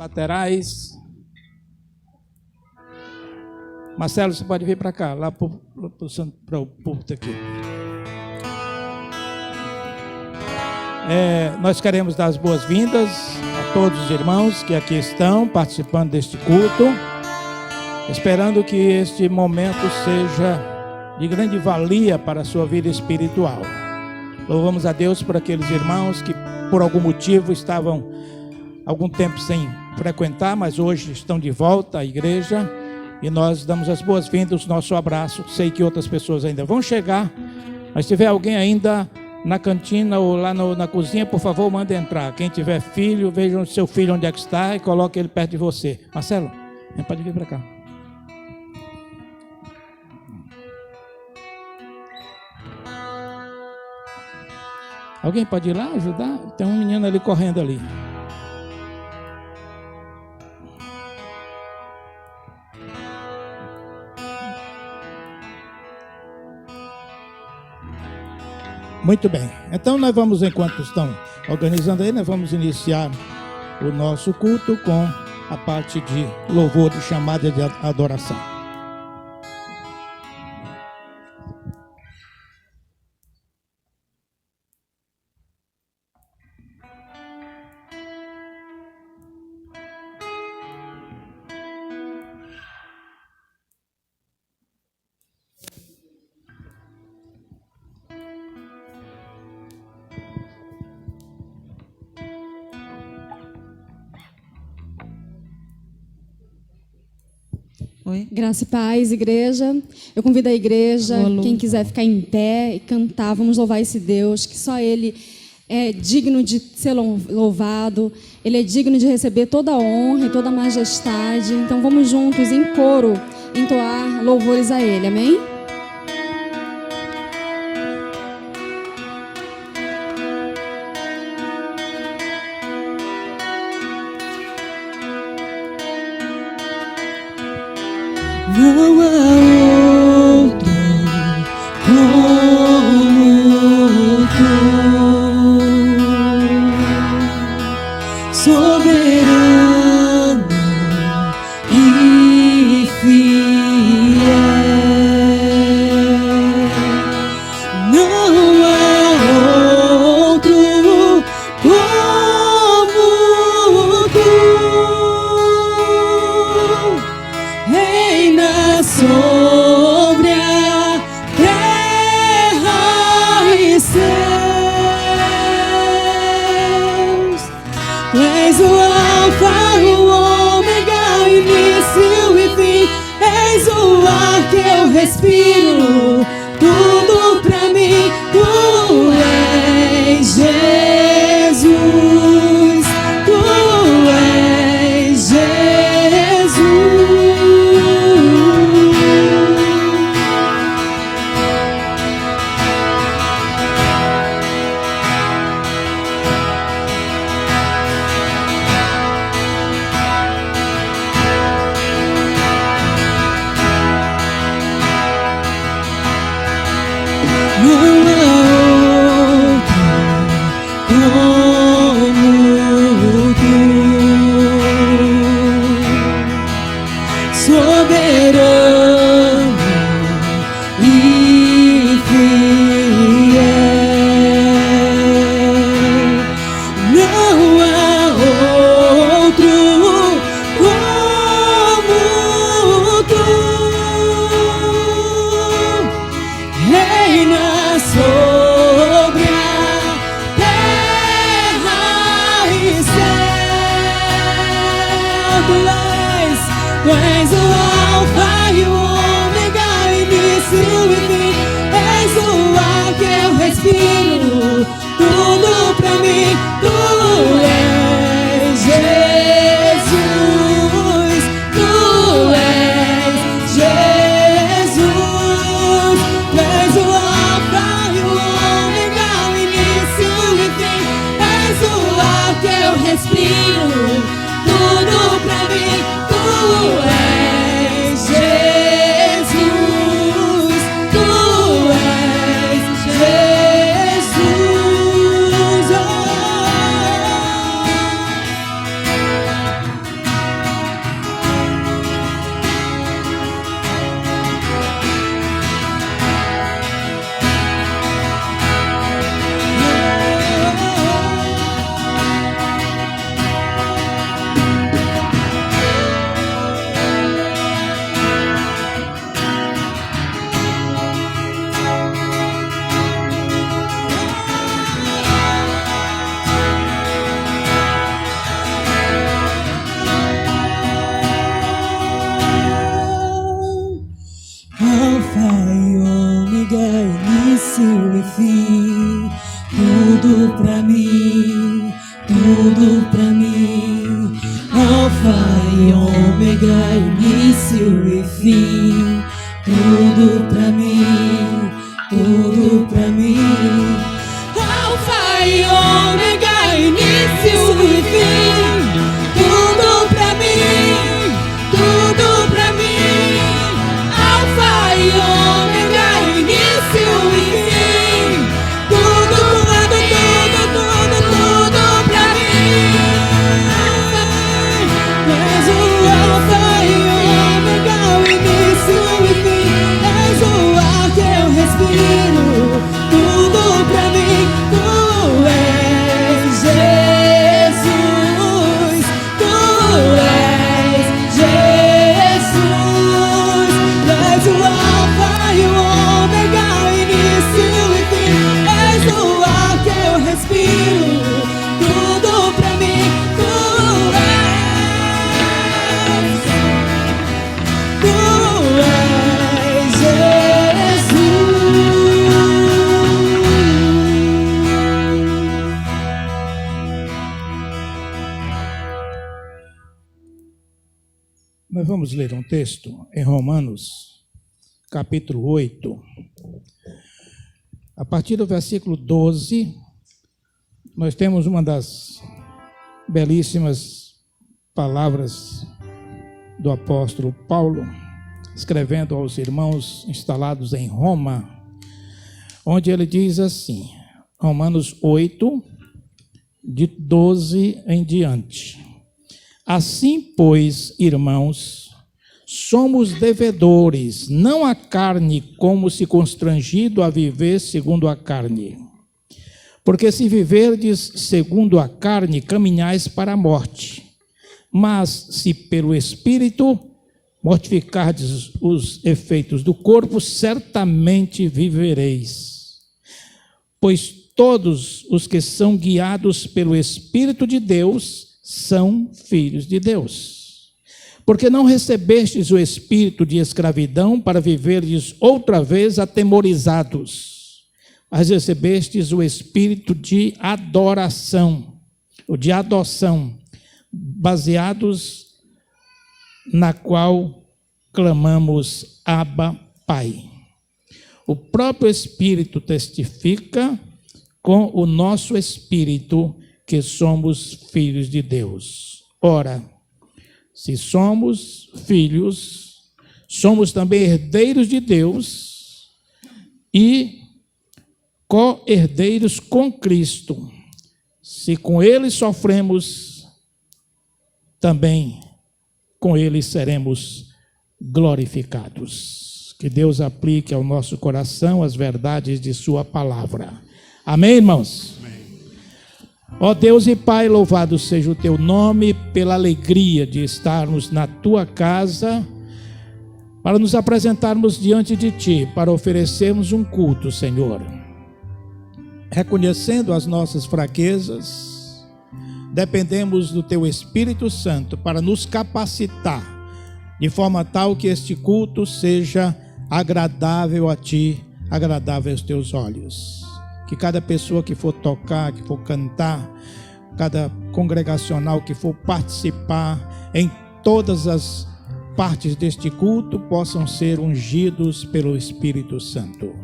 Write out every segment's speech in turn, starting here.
laterais. Marcelo, você pode vir para cá, lá para o púlpito aqui. Nós queremos dar as boas-vindas a todos os irmãos que aqui estão participando deste culto, esperando que este momento seja de grande valia para a sua vida espiritual. Louvamos a Deus por aqueles irmãos que por algum motivo estavam algum tempo sem frequentar, mas hoje estão de volta à igreja e nós damos as boas-vindas, nosso abraço. Sei que outras pessoas ainda vão chegar, mas se tiver alguém ainda na cantina ou lá na cozinha, por favor, mande entrar. Quem tiver filho, veja o seu filho onde é que está e coloque ele perto de você. Marcelo, pode vir para cá. Alguém pode ir lá ajudar? Tem um menino ali correndo ali. Muito bem. Então nós vamos, enquanto estão organizando aí, nós vamos iniciar o nosso culto com a parte de louvor, de chamada de adoração. Oi. Graça e paz, igreja. Eu convido a igreja, quem quiser ficar em pé e cantar, vamos louvar esse Deus, que só Ele é digno de ser louvado, Ele é digno de receber toda a honra e toda a majestade. Então vamos juntos, em coro, entoar louvores a Ele, amém? Não há outro como tu, soberano e fiel. Não há outro como tu, reina sobre a terra e céus. Tu és o alfa, o ômega, o início e fim. És o ar que eu respiro, tudo pra mim. Tu és Jesus, tu és Jesus. tudo pra mim, tudo pra mim. Alfa e ômega, início e fim. Tudo pra mim, tudo pra mim. Alfa e ômega, início e fim. Tudo pra mim, tudo pra mim. Alfa e ômega, início e fim. Tudo, tudo, tudo, tudo, tudo pra mim. És o alfa e ômega, o início e fim. És o ar que eu respiro. Tudo pra mim. Tu és Jesus. Tu és Jesus. És o alfa e o ômega, o início e fim. És o ar que eu respiro. Tudo pra mim. Tu és Nós vamos ler um texto em Romanos, capítulo 8. A partir do versículo 12, nós temos uma das belíssimas palavras do apóstolo Paulo, escrevendo aos irmãos instalados em Roma, onde ele diz assim, Romanos 8, de 12 em diante. Assim, pois, irmãos, somos devedores, não à carne, como se constrangido a viver segundo a carne. Porque se viverdes segundo a carne, caminhais para a morte. Mas se pelo Espírito mortificardes os efeitos do corpo, certamente vivereis. Pois todos os que são guiados pelo Espírito de Deus são filhos de Deus. Porque não recebestes o espírito de escravidão para viverdes outra vez atemorizados, mas recebestes o espírito de adoração, ou de adoção, baseados na qual clamamos Abba, Pai. O próprio Espírito testifica com o nosso espírito que somos filhos de Deus. Ora, se somos filhos, somos também herdeiros de Deus e co-herdeiros com Cristo. Se com Ele sofremos, também com Ele seremos glorificados. Que Deus aplique ao nosso coração as verdades de sua palavra. Amém, irmãos? Ó Deus e Pai, louvado seja o teu nome pela alegria de estarmos na tua casa, para nos apresentarmos diante de ti, para oferecermos um culto, Senhor. Reconhecendo as nossas fraquezas, dependemos do teu Espírito Santo para nos capacitar, de forma tal que este culto seja agradável a ti, agradável aos teus olhos. Que cada pessoa que for tocar, que for cantar, cada congregacional que for participar em todas as partes deste culto possam ser ungidos pelo Espírito Santo.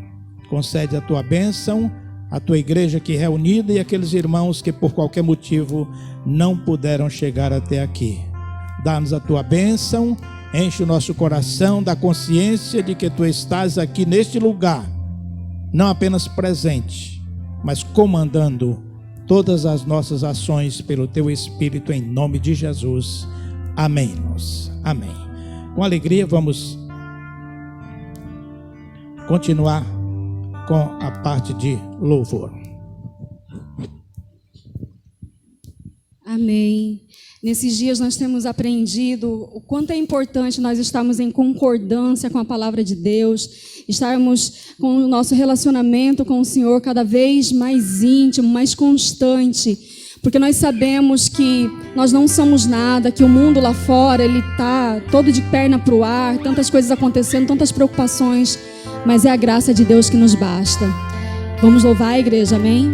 Concede a tua bênção à tua igreja aqui reunida e aqueles irmãos que por qualquer motivo não puderam chegar até aqui. Dá-nos a tua bênção, enche o nosso coração da consciência de que tu estás aqui neste lugar, não apenas presente, mas comandando todas as nossas ações pelo teu Espírito, em nome de Jesus. Amém, irmãos. Amém. Com alegria vamos continuar com a parte de louvor. Amém. Nesses dias nós temos aprendido o quanto é importante nós estarmos em concordância com a palavra de Deus, estarmos com o nosso relacionamento com o Senhor cada vez mais íntimo, mais constante, porque nós sabemos que nós não somos nada, que o mundo lá fora ele está todo de perna para o ar, tantas coisas acontecendo, tantas preocupações, mas é a graça de Deus que nos basta. Vamos louvar a igreja, amém?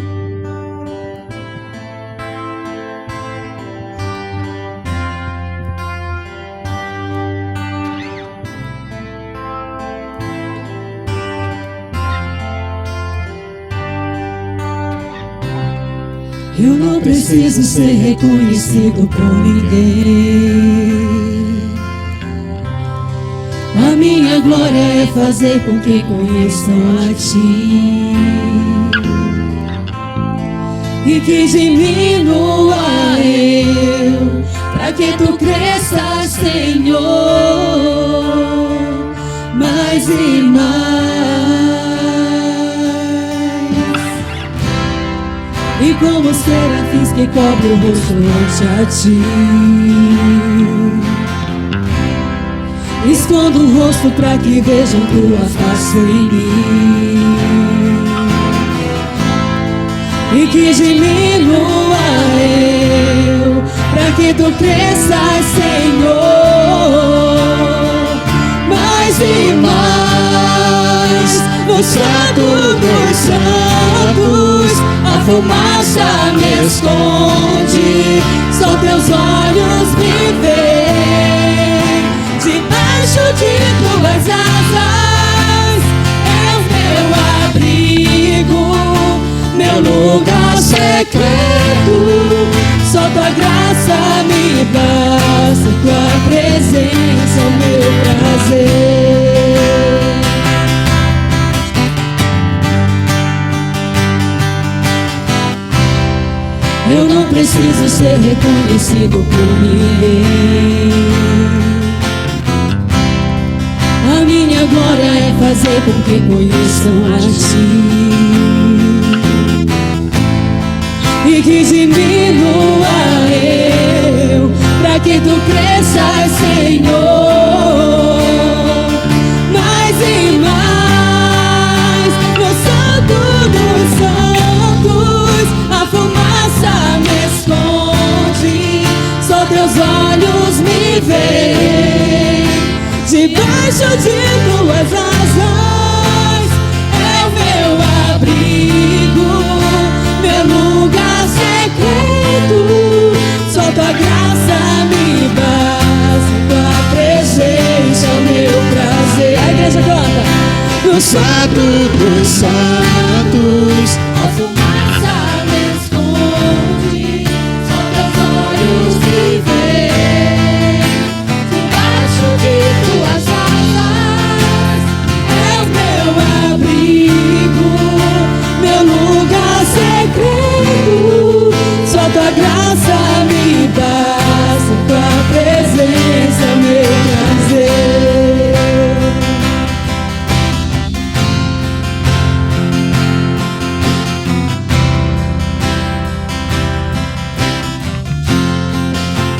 Eu não preciso ser reconhecido por ninguém. A minha glória é fazer com que conheçam a Ti, e que diminua eu, pra que Tu cresças, Senhor, mais e mais. E como os serafins que cobrem o rosto ante a Ti, escondo o rosto pra que vejam Tua face em mim, e que diminua eu, pra que Tu cresças, Senhor, mais e mais. No santo dos santos, a fumaça me esconde, só Teus olhos me veem. Debaixo de Tuas asas é o meu abrigo, meu lugar secreto. Só Tua graça me basta, Tua presença é o meu prazer. Eu não preciso ser reconhecido por ninguém. A minha glória é fazer com que conheçam a Ti, e que diminua eu, pra que Tu cresças, Senhor, mais e mais. No santo dos santos, a fumaça me esconde, só Teus olhos me veem. Debaixo de Tuas asas é o meu abrigo, meu lugar secreto. Só Tua graça me basta, Tua presença é o meu prazer. A igreja canta. No santo dos santos, a fumaça me esconde, só Teus olhos me veem. Debaixo de Tuas asas é o meu abrigo, meu lugar secreto. Só Tua graça me basta, Tua presença é o meu prazer.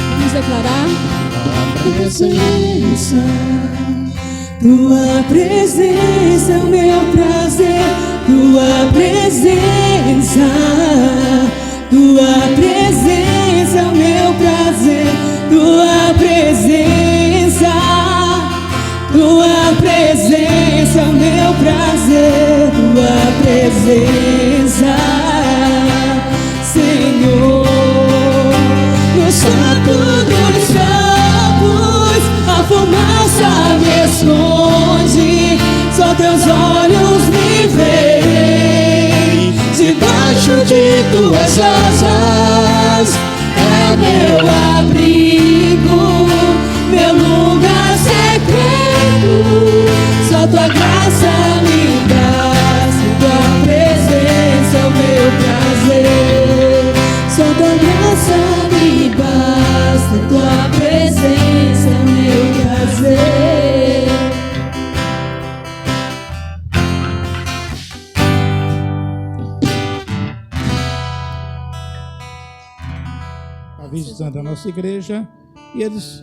Vamos declarar. Tua presença é o meu prazer. Tua presença, Tua presença é o meu prazer. Tua presença, Tua presença é o meu prazer. Tua presença, Senhor. No santo dos santos, a fumaça me esconde, só Teus olhos me veem. Debaixo de Tuas asas é o meu abrigo, meu lugar secreto. Só Tua graça me basta, Tua presença é o meu prazer. Só Tua graça me basta, Tua presença é o meu prazer. Visitando a nossa igreja, e eles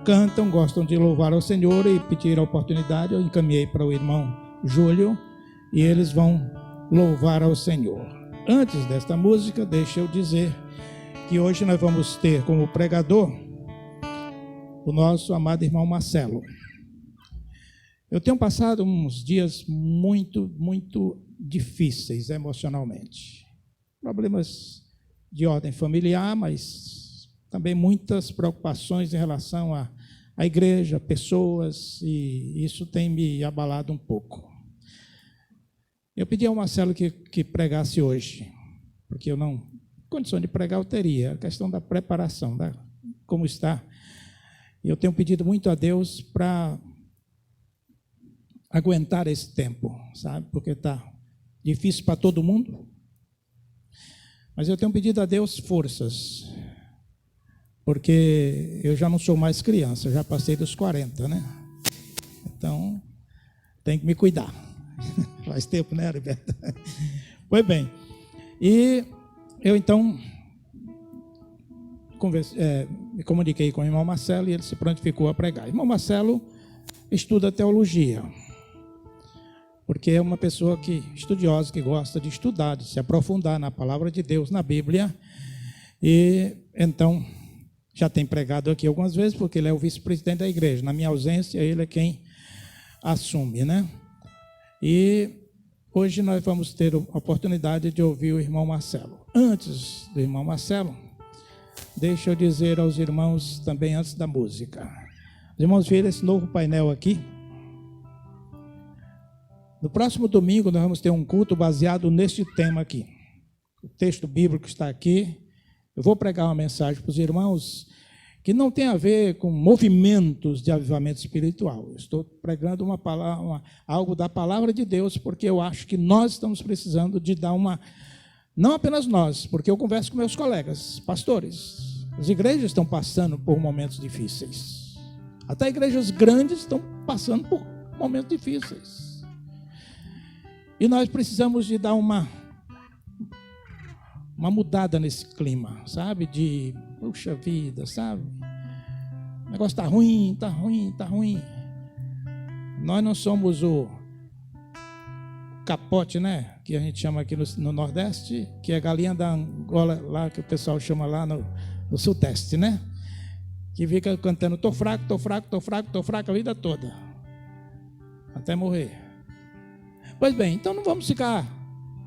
cantam, gostam de louvar ao Senhor, e pediram a oportunidade, eu encaminhei para o irmão Júlio, e eles vão louvar ao Senhor. Antes desta música, deixa eu dizer que hoje nós vamos ter como pregador o nosso amado irmão Marcelo. Eu tenho passado uns dias muito difíceis emocionalmente. Problemas de ordem familiar, mas também muitas preocupações em relação à igreja, pessoas, e isso tem me abalado um pouco. Eu pedi ao Marcelo que pregasse hoje, porque eu não condição de pregar, eu teria. A questão da preparação, como está. Eu tenho pedido muito a Deus para aguentar esse tempo, sabe? Porque está difícil para todo mundo. Mas eu tenho pedido a Deus forças, porque eu já não sou mais criança, eu já passei dos 40, né? Então, tem que me cuidar. Faz tempo, né, Heriberto? Pois bem, e eu então me comuniquei com o irmão Marcelo e ele se prontificou a pregar. O irmão Marcelo estuda teologia, porque é uma pessoa estudiosa, que gosta de estudar, de se aprofundar na palavra de Deus, na Bíblia, e então já tem pregado aqui algumas vezes, porque ele é o vice-presidente da igreja. Na minha ausência, ele é quem assume, né? E hoje nós vamos ter a oportunidade de ouvir o irmão Marcelo. Antes do irmão Marcelo, deixa eu dizer aos irmãos também antes da música. Os irmãos viram esse novo painel aqui? No próximo domingo nós vamos ter um culto baseado neste tema aqui. O texto bíblico está aqui. Eu vou pregar uma mensagem para os irmãos que não tem a ver com movimentos de avivamento espiritual. Eu estou pregando algo da palavra de Deus, porque eu acho que nós estamos precisando de dar não apenas nós, porque eu converso com meus colegas, pastores. As igrejas estão passando por momentos difíceis. Até igrejas grandes estão passando por momentos difíceis. E nós precisamos de dar uma mudada nesse clima, sabe? Puxa vida, sabe? O negócio está ruim, está ruim, está ruim. Nós não somos o capote, né? Que a gente chama aqui no Nordeste, que é a galinha da Angola, lá que o pessoal chama lá no Sudeste, né? Que fica cantando, tô fraco, tô fraco, tô fraco, tô fraco a vida toda. Até morrer. Pois bem, então não vamos ficar,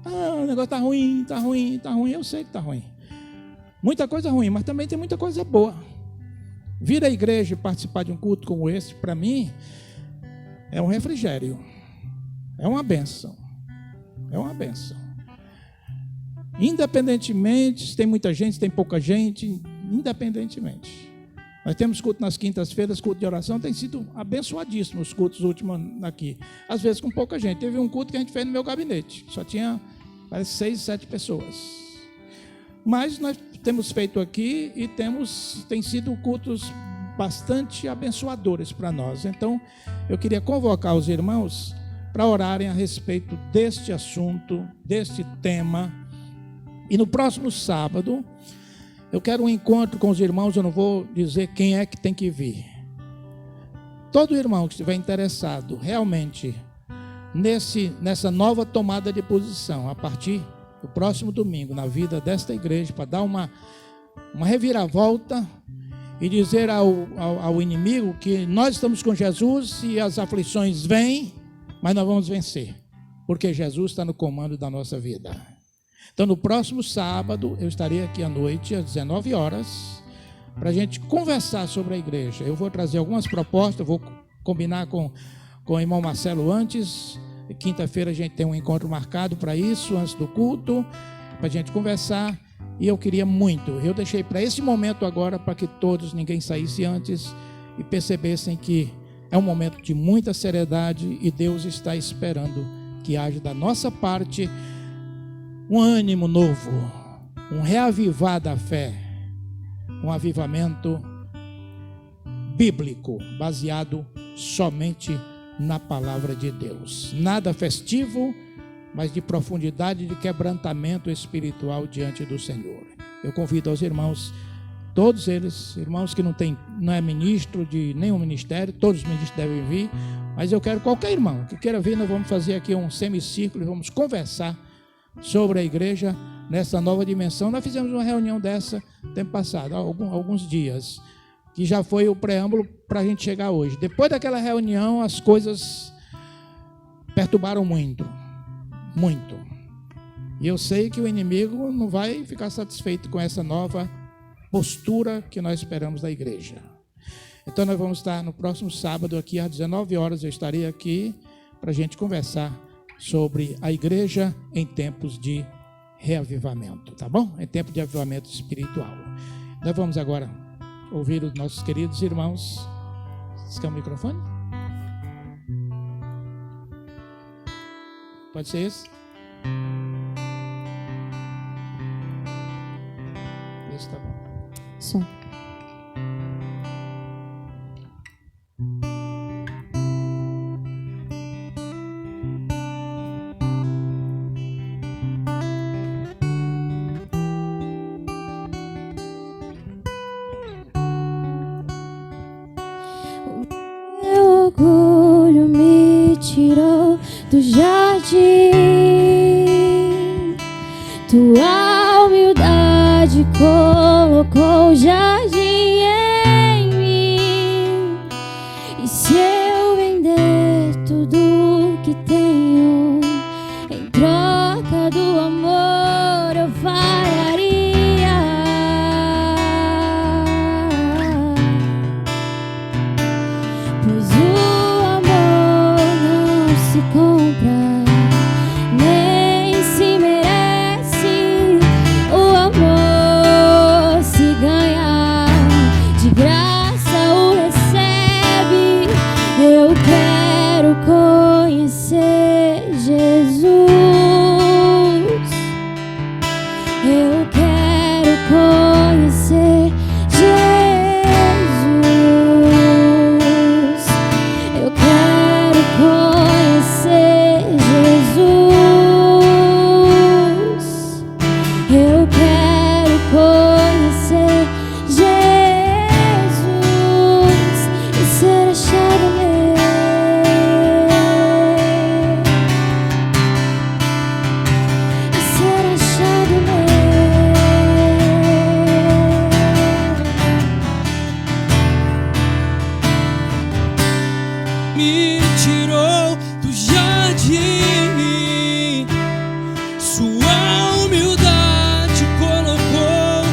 o negócio está ruim, está ruim, está ruim. Eu sei que está ruim. Muita coisa ruim, mas também tem muita coisa boa. Vir à igreja e participar de um culto como esse, para mim, é um refrigério. É uma bênção. É uma bênção. Independentemente, se tem muita gente, se tem pouca gente, independentemente. Nós temos culto nas quintas-feiras, culto de oração, tem sido abençoadíssimo os cultos últimos aqui. Às vezes com pouca gente. Teve um culto que a gente fez no meu gabinete, só tinha, parece, 6, 7 pessoas. Mas nós temos feito aqui e tem sido cultos bastante abençoadores para nós. Então, eu queria convocar os irmãos para orarem a respeito deste assunto, deste tema. E no próximo sábado, eu quero um encontro com os irmãos. Eu não vou dizer quem é que tem que vir. Todo irmão que estiver interessado realmente nessa nova tomada de posição, a partir do próximo domingo, na vida desta igreja, para dar uma reviravolta e dizer ao inimigo que nós estamos com Jesus e as aflições vêm, mas nós vamos vencer, porque Jesus está no comando da nossa vida. Então, no próximo sábado, eu estarei aqui à noite, às 19 horas, para a gente conversar sobre a igreja. Eu vou trazer algumas propostas, vou combinar com o irmão Marcelo antes. Quinta-feira a gente tem um encontro marcado para isso, antes do culto, para a gente conversar. E eu queria muito, eu deixei para esse momento agora, para que ninguém saísse antes e percebessem que é um momento de muita seriedade e Deus está esperando que haja da nossa parte um ânimo novo, um reavivar da fé, um avivamento bíblico, baseado somente na palavra de Deus. Nada festivo, mas de profundidade, de quebrantamento espiritual diante do Senhor. Eu convido aos irmãos, todos eles, irmãos que não é ministro de nenhum ministério, todos os ministros devem vir, mas eu quero qualquer irmão que queira vir. Nós vamos fazer aqui um semicírculo e vamos conversar sobre a igreja nessa nova dimensão. Nós fizemos uma reunião dessa tempo passado, há alguns dias, que já foi o preâmbulo para a gente chegar hoje. Depois daquela reunião, as coisas perturbaram muito. E eu sei que o inimigo não vai ficar satisfeito com essa nova postura que nós esperamos da igreja. Então nós vamos estar no próximo sábado aqui às 19 horas, eu estarei aqui para a gente conversar sobre a igreja em tempos de reavivamento, tá bom? É tempo de avivamento espiritual. Nós vamos agora ouvir os nossos queridos irmãos. Você quer o microfone? Pode ser esse? Esse tá bom. Só. Orgulho me tirou do jardim, tua humildade colocou o jardim em mim. E se eu vender tudo que tenho em troca do amor, eu faria. Pois o amor não se compra, nem se merece. O amor se ganha, de graça o recebe. Eu quero conhecer Jesus. Eu quero conhecer Jesus. Eu quero conhecer Jesus. Eu quero conhecer Jesus e ser achado nele. E ser achado nele. Me tirou do jardim, sua humildade colocou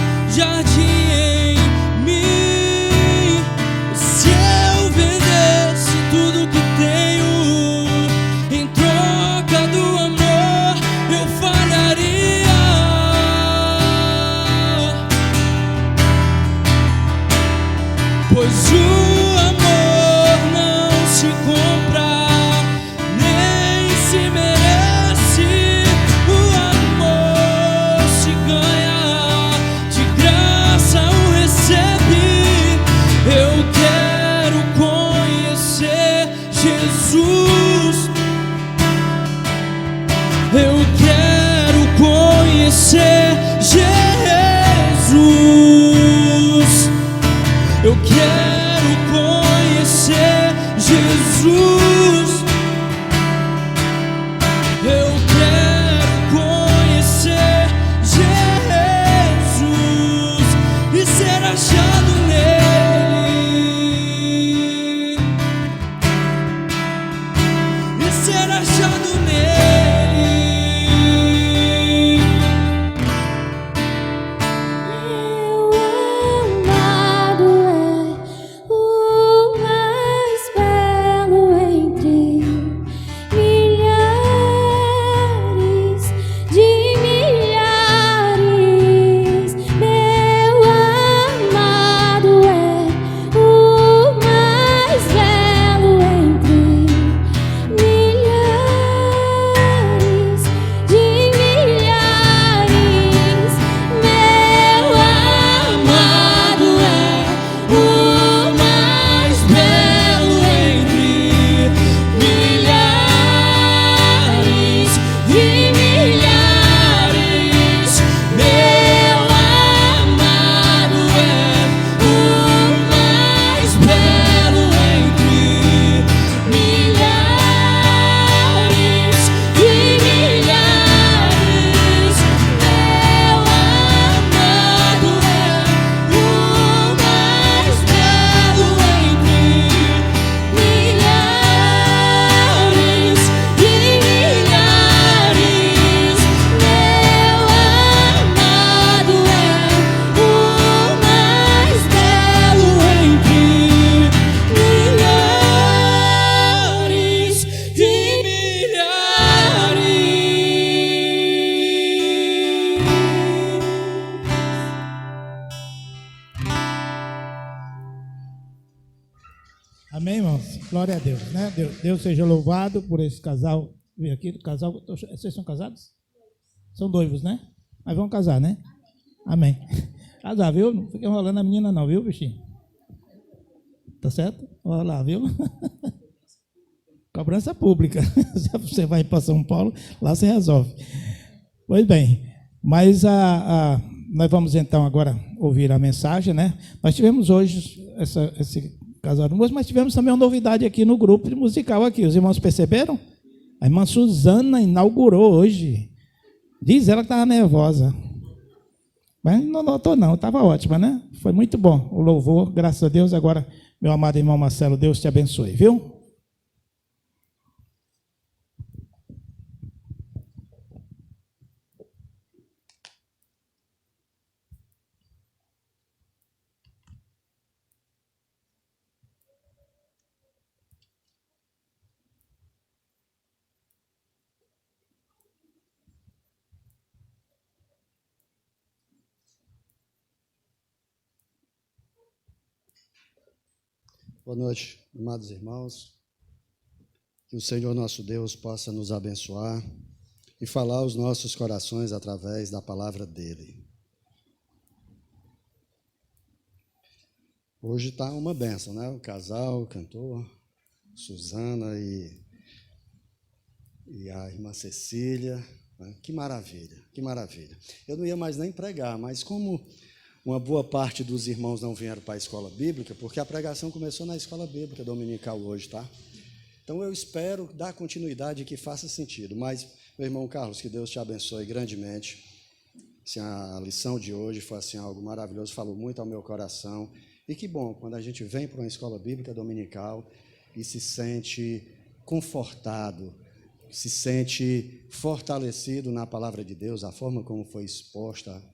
Amém, irmãos? Glória a Deus, né? Deus seja louvado por esse casal. Vem aqui, casal. Vocês são casados? São noivos, né? Mas vão casar, né? Amém. Casar, viu? Não fica enrolando a menina não, viu, bichinho? Tá certo? Olha lá, viu? Cobrança pública. Você vai para São Paulo, lá você resolve. Pois bem, mas nós vamos então agora ouvir a mensagem, né? Nós tivemos hoje esse casal de músicos, mas tivemos também uma novidade aqui no grupo de musical aqui. Os irmãos perceberam? A irmã Suzana inaugurou hoje. Diz ela que estava nervosa. Mas não notou não, estava ótima, né? Foi muito bom o louvor, graças a Deus. Agora, meu amado irmão Marcelo, Deus te abençoe, viu? Boa noite, amados irmãos. Que o Senhor nosso Deus possa nos abençoar e falar aos nossos corações através da palavra dele. Hoje está uma bênção, né? O casal, o cantor, Suzana e a irmã Cecília. Né? Que maravilha, que maravilha. Eu não ia mais nem pregar, mas como uma boa parte dos irmãos não vieram para a escola bíblica, porque a pregação começou na escola bíblica dominical hoje, tá? Então eu espero dar continuidade e que faça sentido. Mas, meu irmão Carlos, que Deus te abençoe grandemente. Assim, a lição de hoje foi assim, algo maravilhoso, falou muito ao meu coração. E que bom, quando a gente vem para uma escola bíblica dominical e se sente confortado, se sente fortalecido na palavra de Deus, a forma como foi exposta,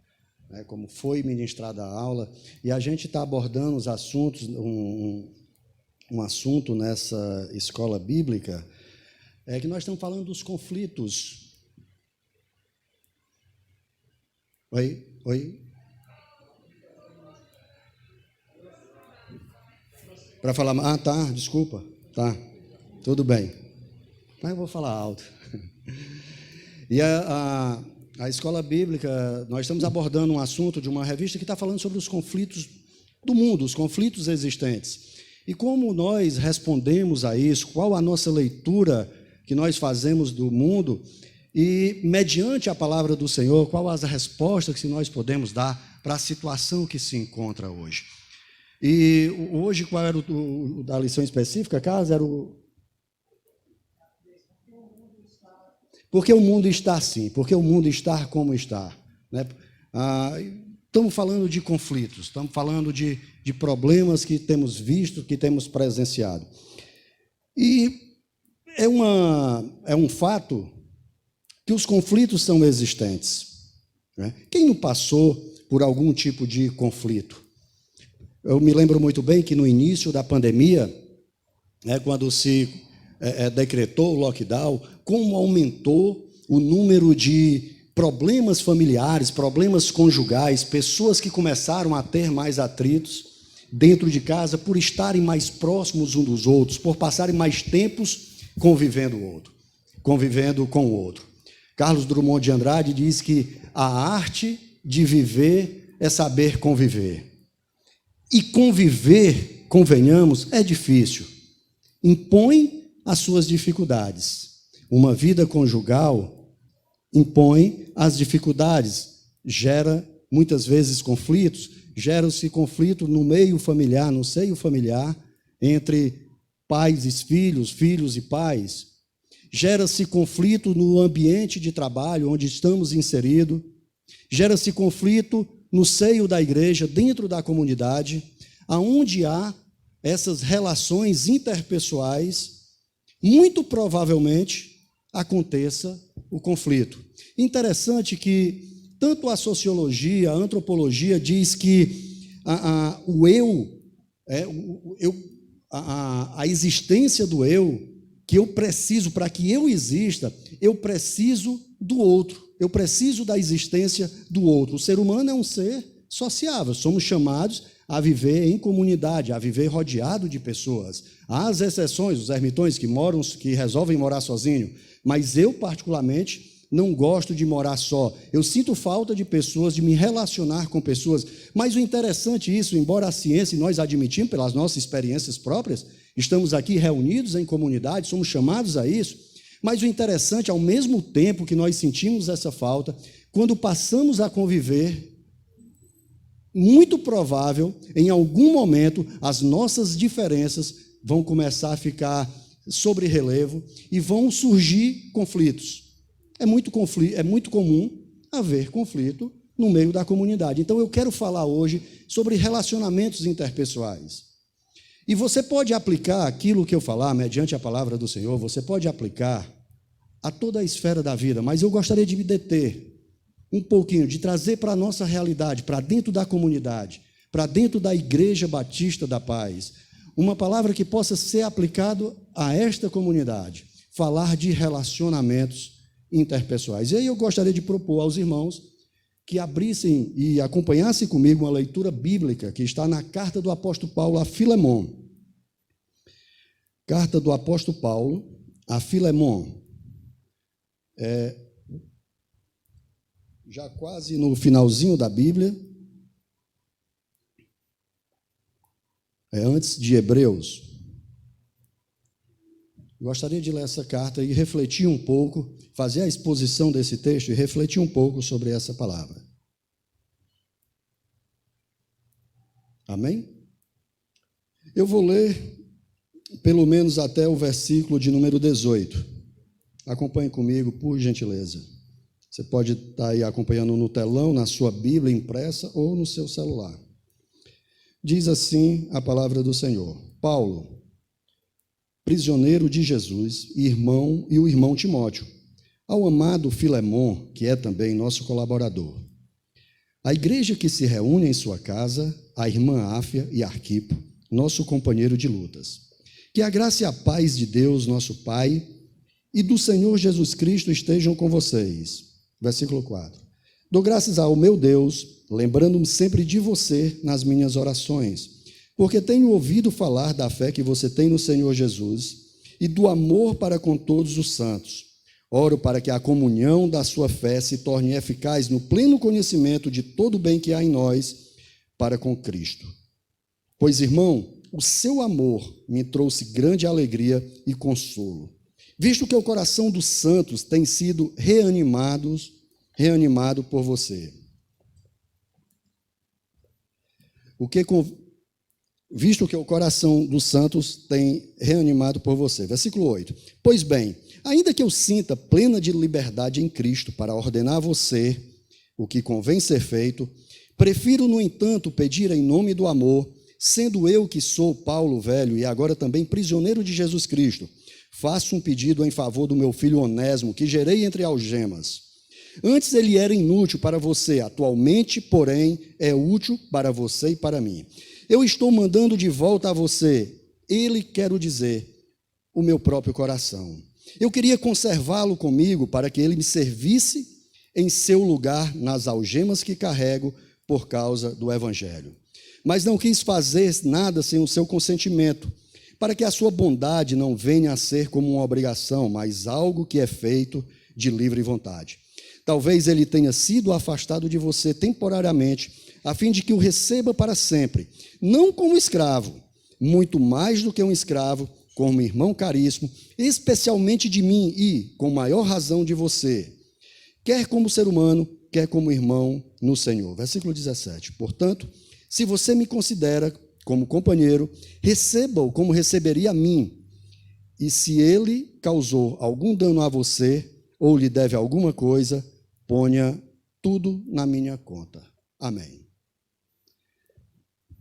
né, como foi ministrada a aula, e a gente está abordando os assuntos, um assunto nessa escola bíblica, é que nós estamos falando dos conflitos. Oi? Para falar... tá, desculpa. Tá, tudo bem. Mas eu vou falar alto. E a escola bíblica, nós estamos abordando um assunto de uma revista que está falando sobre os conflitos do mundo, os conflitos existentes. E como nós respondemos a isso, qual a nossa leitura que nós fazemos do mundo e, mediante a palavra do Senhor, qual as respostas que nós podemos dar para a situação que se encontra hoje. E hoje, qual era o da lição específica, Carlos? Era o... Porque o mundo está assim, porque o mundo está como está. Né? Estamos falando de conflitos, estamos falando de problemas que temos visto, que temos presenciado. E é um fato que os conflitos são existentes. Né? Quem não passou por algum tipo de conflito? Eu me lembro muito bem que no início da pandemia, né, quando se decretou o lockdown, como aumentou o número de problemas familiares, problemas conjugais, pessoas que começaram a ter mais atritos dentro de casa por estarem mais próximos uns dos outros, por passarem mais tempos convivendo com o outro. Carlos Drummond de Andrade diz que a arte de viver é saber conviver. E conviver, convenhamos, é difícil. Impõe as suas dificuldades. Uma vida conjugal impõe as dificuldades, gera muitas vezes conflitos, gera-se conflito no meio familiar, no seio familiar, entre pais e filhos, filhos e pais. Gera-se conflito no ambiente de trabalho onde estamos inseridos. Gera-se conflito no seio da igreja, dentro da comunidade, aonde há essas relações interpessoais, muito provavelmente aconteça o conflito. Interessante que tanto a sociologia, a antropologia diz que o eu, a existência do eu, que eu preciso, para que eu exista, eu preciso do outro, eu preciso da existência do outro. O ser humano é um ser sociável, somos chamados a viver em comunidade, a viver rodeado de pessoas. Há as exceções, os ermitões que resolvem morar sozinho, mas eu, particularmente, não gosto de morar só. Eu sinto falta de pessoas, de me relacionar com pessoas. Mas o interessante isso, embora a ciência e nós admitimos pelas nossas experiências próprias, estamos aqui reunidos em comunidade, somos chamados a isso, mas o interessante, ao mesmo tempo que nós sentimos essa falta, quando passamos a conviver, muito provável, em algum momento, as nossas diferenças vão começar a ficar sobre relevo e vão surgir conflitos. É muito comum haver conflito no meio da comunidade. Então, eu quero falar hoje sobre relacionamentos interpessoais. E você pode aplicar aquilo que eu falar, mediante a palavra do Senhor, você pode aplicar a toda a esfera da vida, mas eu gostaria de me deter um pouquinho, de trazer para a nossa realidade, para dentro da comunidade, para dentro da Igreja Batista da Paz, uma palavra que possa ser aplicada a esta comunidade, falar de relacionamentos interpessoais. E aí eu gostaria de propor aos irmãos que abrissem e acompanhassem comigo uma leitura bíblica que está na carta do apóstolo Paulo a Filemon. Carta do apóstolo Paulo a Filemon. Já quase no finalzinho da Bíblia. Antes de Hebreus. Gostaria de ler essa carta e refletir um pouco, fazer a exposição desse texto e refletir um pouco sobre essa palavra. Amém? Eu vou ler pelo menos até o versículo de número 18. Acompanhe comigo, por gentileza. Você pode estar aí acompanhando no telão, na sua Bíblia impressa ou no seu celular. Diz assim a palavra do Senhor. Paulo, prisioneiro de Jesus, e o irmão Timóteo, ao amado Filemon, que é também nosso colaborador. A igreja que se reúne em sua casa, a irmã Áfia e Arquipo, nosso companheiro de lutas. Que a graça e a paz de Deus, nosso Pai, e do Senhor Jesus Cristo estejam com vocês. Versículo 4. Dou graças ao meu Deus, lembrando-me sempre de você nas minhas orações, porque tenho ouvido falar da fé que você tem no Senhor Jesus e do amor para com todos os santos. Oro para que a comunhão da sua fé se torne eficaz no pleno conhecimento de todo o bem que há em nós para com Cristo. Pois, irmão, o seu amor me trouxe grande alegria e consolo, visto que o coração dos santos tem sido reanimado por você. Visto que o coração dos santos tem reanimado por você. Versículo 8. Pois bem, ainda que eu sinta plena de liberdade em Cristo para ordenar a você o que convém ser feito, prefiro, no entanto, pedir em nome do amor, sendo eu que sou Paulo velho e agora também prisioneiro de Jesus Cristo, faço um pedido em favor do meu filho Onésimo, que gerei entre algemas. Antes ele era inútil para você, atualmente, porém, é útil para você e para mim. Eu estou mandando de volta a você, ele, quero dizer, o meu próprio coração. Eu queria conservá-lo comigo para que ele me servisse em seu lugar nas algemas que carrego por causa do Evangelho. Mas não quis fazer nada sem o seu consentimento, para que a sua bondade não venha a ser como uma obrigação, mas algo que é feito de livre vontade. Talvez ele tenha sido afastado de você temporariamente, a fim de que o receba para sempre, não como escravo, muito mais do que um escravo, como irmão caríssimo, especialmente de mim e, com maior razão, de você, quer como ser humano, quer como irmão no Senhor. Versículo 17. Portanto, se você me considera como companheiro, receba-o como receberia a mim. E se ele causou algum dano a você, ou lhe deve alguma coisa, ponha tudo na minha conta. Amém.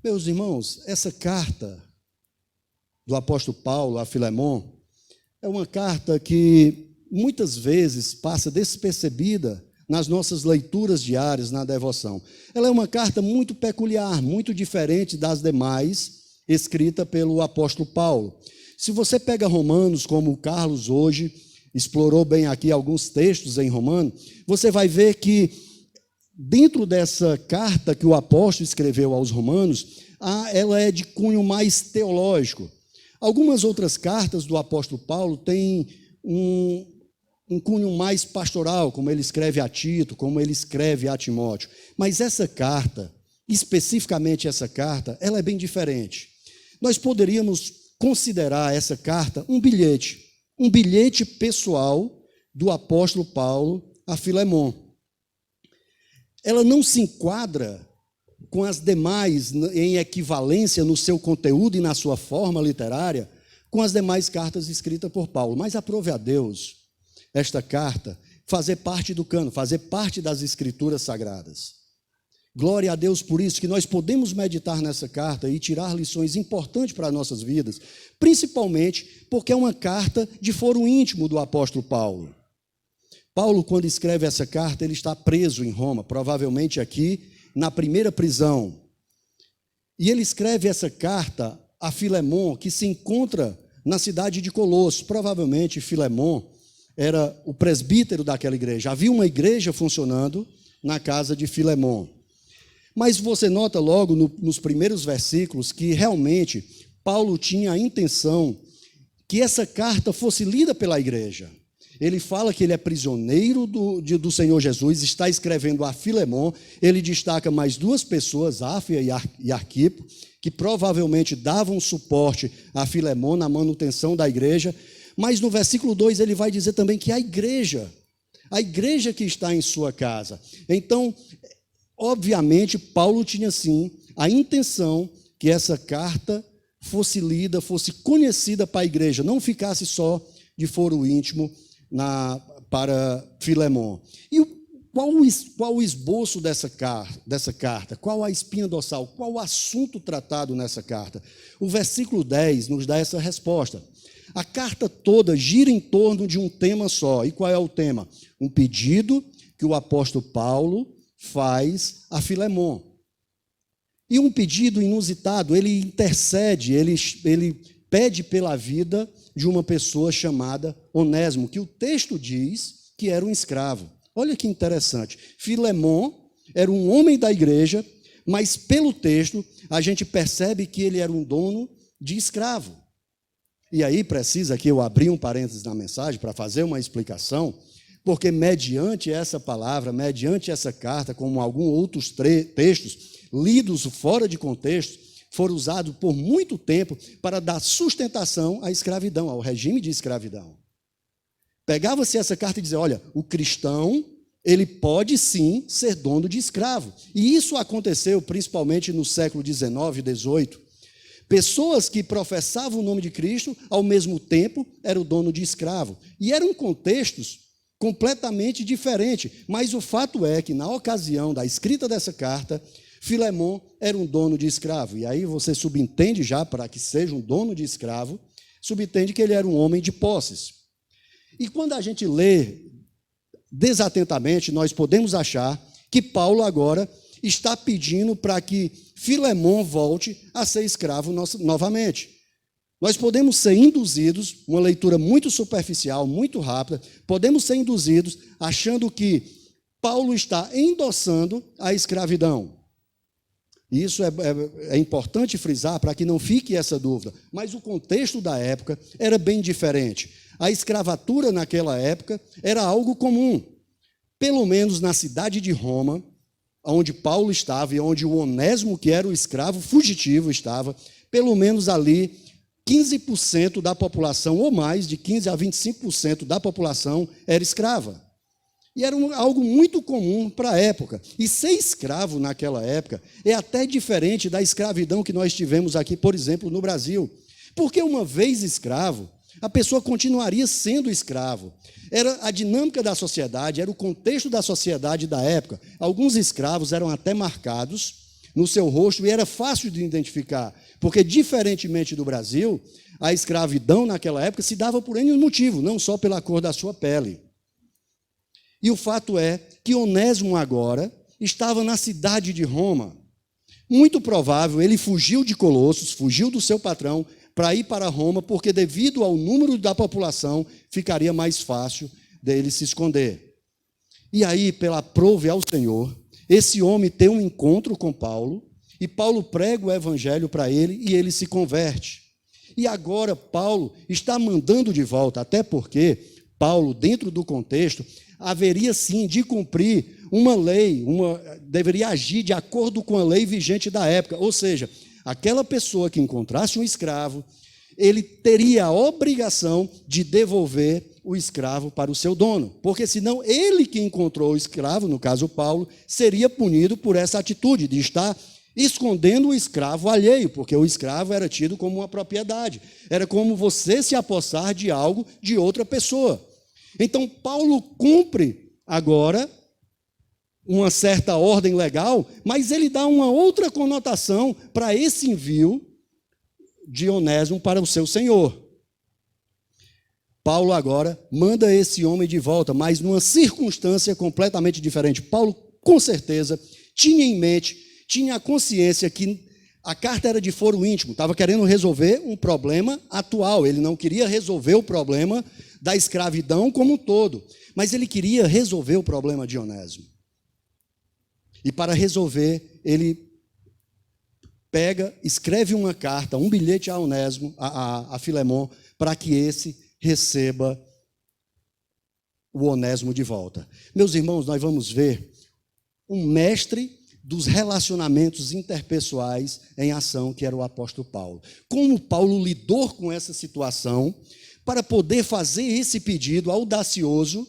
Meus irmãos, essa carta do apóstolo Paulo a Filemon é uma carta que muitas vezes passa despercebida nas nossas leituras diárias na devoção. Ela é uma carta muito peculiar, muito diferente das demais, escrita pelo apóstolo Paulo. Se você pega Romanos, como o Carlos hoje explorou bem aqui alguns textos em Romanos, você vai ver que dentro dessa carta que o apóstolo escreveu aos Romanos, ela é de cunho mais teológico. Algumas outras cartas do apóstolo Paulo têm um cunho mais pastoral, como ele escreve a Tito, como ele escreve a Timóteo. Mas essa carta, especificamente essa carta, ela é bem diferente. Nós poderíamos considerar essa carta um bilhete pessoal do apóstolo Paulo a Filemon. Ela não se enquadra com as demais em equivalência no seu conteúdo e na sua forma literária com as demais cartas escritas por Paulo. Mas aprove a Deus esta carta fazer parte do cano, fazer parte das escrituras sagradas. Glória a Deus por isso, que nós podemos meditar nessa carta e tirar lições importantes para as nossas vidas, principalmente porque é uma carta de foro íntimo do apóstolo Paulo. Paulo, quando escreve essa carta, ele está preso em Roma, provavelmente aqui na primeira prisão. E ele escreve essa carta a Filemon, que se encontra na cidade de Colosso. Provavelmente Filemon era o presbítero daquela igreja. Havia uma igreja funcionando na casa de Filemon. Mas você nota logo nos primeiros versículos que realmente Paulo tinha a intenção que essa carta fosse lida pela igreja. Ele fala que ele é prisioneiro do Senhor Jesus, está escrevendo a Filemon. Ele destaca mais duas pessoas, Áfia e Arquipo, que provavelmente davam suporte a Filemon na manutenção da igreja. Mas no versículo 2 ele vai dizer também que a igreja que está em sua casa. Então, obviamente, Paulo tinha sim a intenção que essa carta fosse lida, fosse conhecida para a igreja, não ficasse só de foro íntimo para Filemon. E qual o esboço dessa carta? Qual a espinha dorsal? Qual o assunto tratado nessa carta? O versículo 10 nos dá essa resposta. A carta toda gira em torno de um tema só. E qual é o tema? Um pedido que o apóstolo Paulo faz a Filemon. E um pedido inusitado, ele intercede, ele pede pela vida de uma pessoa chamada Onésimo, que o texto diz que era um escravo. Olha que interessante. Filemon era um homem da igreja, mas pelo texto a gente percebe que ele era um dono de escravo. E aí precisa que eu abrir um parênteses na mensagem para fazer uma explicação, porque mediante essa palavra, mediante essa carta, como alguns outros textos lidos fora de contexto, foram usados por muito tempo para dar sustentação à escravidão, ao regime de escravidão. Pegava-se essa carta e dizia, olha, o cristão, ele pode sim ser dono de escravo. E isso aconteceu principalmente no século XIX e XVIII. Pessoas que professavam o nome de Cristo, ao mesmo tempo, eram dono de escravo. E eram contextos completamente diferentes. Mas o fato é que, na ocasião da escrita dessa carta, Filemon era um dono de escravo. E aí você subentende já, para que seja um dono de escravo, subentende que ele era um homem de posses. E quando a gente lê desatentamente, nós podemos achar que Paulo agora está pedindo para que Filemon volte a ser escravo novamente. Nós podemos ser induzidos, uma leitura muito superficial, muito rápida, podemos ser induzidos achando que Paulo está endossando a escravidão. Isso é importante frisar para que não fique essa dúvida. Mas o contexto da época era bem diferente. A escravatura naquela época era algo comum. Pelo menos na cidade de Roma, onde Paulo estava e onde o Onésimo, que era o escravo fugitivo, estava, pelo menos ali 15% da população, ou mais, de 15% a 25% da população era escrava. E era algo muito comum para a época. E ser escravo naquela época é até diferente da escravidão que nós tivemos aqui, por exemplo, no Brasil. Porque uma vez escravo, a pessoa continuaria sendo escravo. Era a dinâmica da sociedade, era o contexto da sociedade da época. Alguns escravos eram até marcados no seu rosto e era fácil de identificar, porque, diferentemente do Brasil, a escravidão naquela época se dava por N motivo, não só pela cor da sua pele. E o fato é que Onésimo agora estava na cidade de Roma. Muito provável, ele fugiu de Colossos, fugiu do seu patrão, para ir para Roma, porque devido ao número da população, ficaria mais fácil dele se esconder. E aí, pela aprove ao Senhor, esse homem tem um encontro com Paulo, e Paulo prega o evangelho para ele, e ele se converte. E agora Paulo está mandando de volta, até porque Paulo, dentro do contexto, haveria sim de cumprir uma lei, deveria agir de acordo com a lei vigente da época, ou seja, aquela pessoa que encontrasse um escravo, ele teria a obrigação de devolver o escravo para o seu dono, porque senão ele que encontrou o escravo, no caso Paulo, seria punido por essa atitude de estar escondendo o escravo alheio, porque o escravo era tido como uma propriedade, era como você se apossar de algo de outra pessoa. Então Paulo cumpre agora uma certa ordem legal, mas ele dá uma outra conotação para esse envio de Onésimo para o seu senhor. Paulo agora manda esse homem de volta, mas numa circunstância completamente diferente. Paulo, com certeza, tinha em mente, tinha a consciência que a carta era de foro íntimo, estava querendo resolver um problema atual, ele não queria resolver o problema da escravidão como um todo, mas ele queria resolver o problema de Onésimo. E para resolver, ele escreve uma carta, um bilhete a Onésimo, a Filemon, para que esse receba o Onésimo de volta. Meus irmãos, nós vamos ver um mestre dos relacionamentos interpessoais em ação, que era o apóstolo Paulo. Como Paulo lidou com essa situação para poder fazer esse pedido audacioso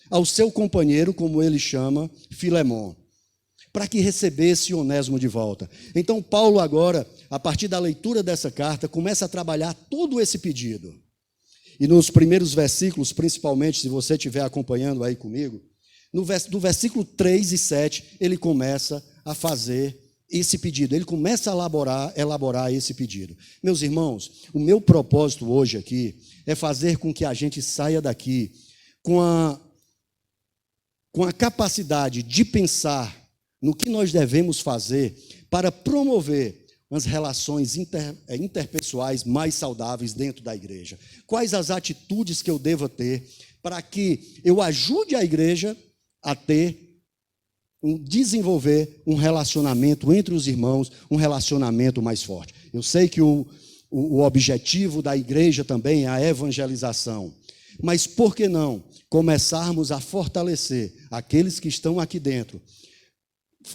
ao seu companheiro, como ele chama, Filemon, para que recebesse Onésimo de volta. Então Paulo agora, a partir da leitura dessa carta, começa a trabalhar todo esse pedido. E nos primeiros versículos, principalmente, se você estiver acompanhando aí comigo, do versículo 3 e 7, ele começa a fazer esse pedido, ele começa a elaborar esse pedido. Meus irmãos, o meu propósito hoje aqui é fazer com que a gente saia daqui com a capacidade de pensar no que nós devemos fazer para promover as relações interpessoais mais saudáveis dentro da igreja. Quais as atitudes que eu devo ter para que eu ajude a igreja a desenvolver um relacionamento entre os irmãos, um relacionamento mais forte. Eu sei que o objetivo da igreja também é a evangelização, mas por que não começarmos a fortalecer aqueles que estão aqui dentro,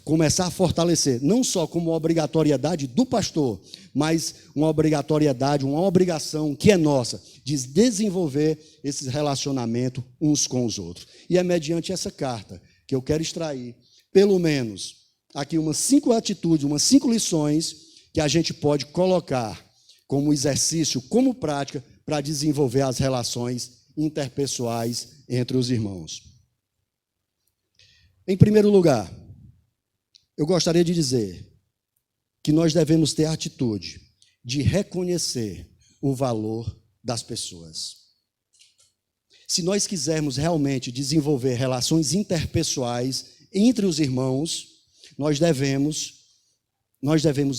começar a fortalecer, não só como obrigatoriedade do pastor, mas uma obrigatoriedade, uma obrigação que é nossa, de desenvolver esse relacionamento uns com os outros. E é mediante essa carta que eu quero extrair, pelo menos, aqui umas 5 atitudes, umas 5 lições que a gente pode colocar como exercício, como prática, para desenvolver as relações interpessoais entre os irmãos. Em primeiro lugar, eu gostaria de dizer que nós devemos ter a atitude de reconhecer o valor das pessoas. Se nós quisermos realmente desenvolver relações interpessoais entre os irmãos, nós devemos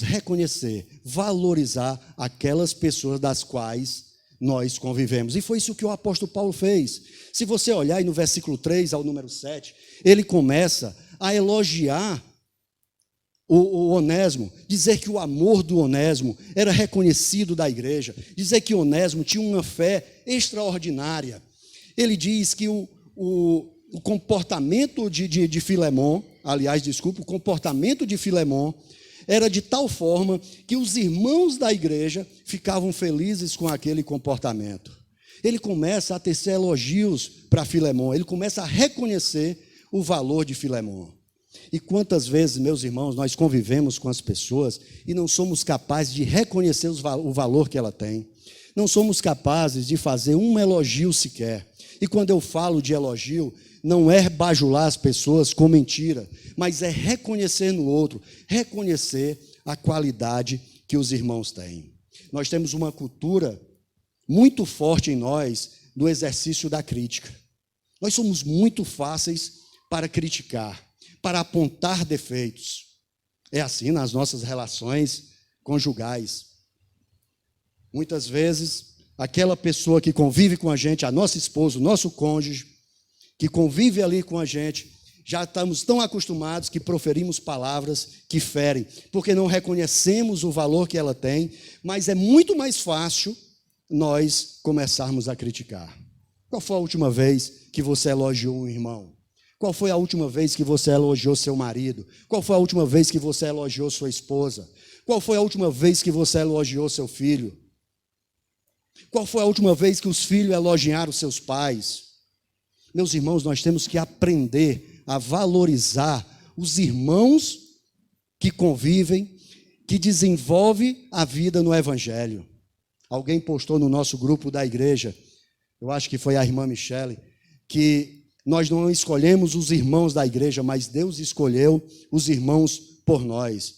reconhecer, valorizar aquelas pessoas das quais nós convivemos. E foi isso que o apóstolo Paulo fez. Se você olhar aí no versículo 3 ao número 7, ele começa a elogiar o Onésimo, dizer que o amor do Onésimo era reconhecido da igreja, dizer que Onésimo tinha uma fé extraordinária. Ele diz que o comportamento de Filemon, o comportamento de Filemon era de tal forma que os irmãos da igreja ficavam felizes com aquele comportamento. Ele começa a tecer elogios para Filemon, ele começa a reconhecer o valor de Filemon. E quantas vezes, meus irmãos, nós convivemos com as pessoas e não somos capazes de reconhecer o valor que ela tem. Não somos capazes de fazer um elogio sequer. E quando eu falo de elogio, não é bajular as pessoas com mentira, mas é reconhecer no outro, reconhecer a qualidade que os irmãos têm. Nós temos uma cultura muito forte em nós do exercício da crítica. Nós somos muito fáceis para criticar, para apontar defeitos. É assim nas nossas relações conjugais. Muitas vezes, aquela pessoa que convive com a gente, a nossa esposa, o nosso cônjuge, que convive ali com a gente, já estamos tão acostumados que proferimos palavras que ferem, porque não reconhecemos o valor que ela tem, mas é muito mais fácil nós começarmos a criticar. Qual foi a última vez que você elogiou um irmão? Qual foi a última vez que você elogiou seu marido? Qual foi a última vez que você elogiou sua esposa? Qual foi a última vez que você elogiou seu filho? Qual foi a última vez que os filhos elogiaram seus pais? Meus irmãos, nós temos que aprender a valorizar os irmãos que convivem, que desenvolvem a vida no Evangelho. Alguém postou no nosso grupo da igreja, eu acho que foi a irmã Michele, que nós não escolhemos os irmãos da igreja, mas Deus escolheu os irmãos por nós.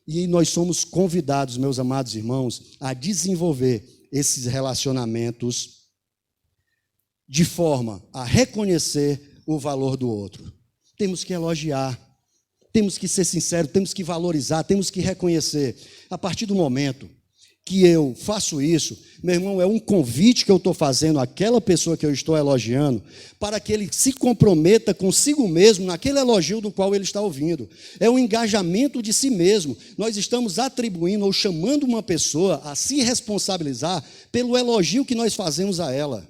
E nós somos convidados, meus amados irmãos, a desenvolver esses relacionamentos de forma a reconhecer o valor do outro. Temos que elogiar, temos que ser sinceros, temos que valorizar, temos que reconhecer. A partir do momento que eu faço isso, meu irmão, é um convite que eu estou fazendo àquela pessoa que eu estou elogiando, para que ele se comprometa consigo mesmo naquele elogio do qual ele está ouvindo. É um engajamento de si mesmo. Nós estamos atribuindo ou chamando uma pessoa a se responsabilizar pelo elogio que nós fazemos a ela.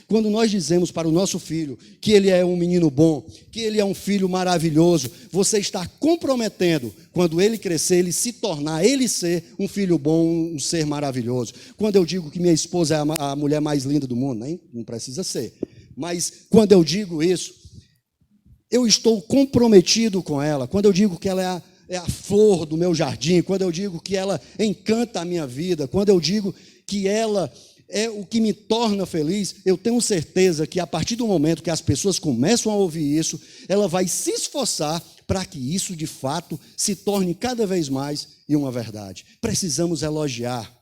Quando nós dizemos para o nosso filho que ele é um menino bom, que ele é um filho maravilhoso, você está comprometendo, quando ele crescer, ele se tornar, ele ser um filho bom, um ser maravilhoso. Quando eu digo que minha esposa é a mulher mais linda do mundo, nem não precisa ser, mas quando eu digo isso, eu estou comprometido com ela. Quando eu digo que ela é a flor do meu jardim, quando eu digo que ela encanta a minha vida, quando eu digo que ela é o que me torna feliz, eu tenho certeza que a partir do momento que as pessoas começam a ouvir isso, ela vai se esforçar para que isso de fato se torne cada vez mais uma verdade. Precisamos elogiar,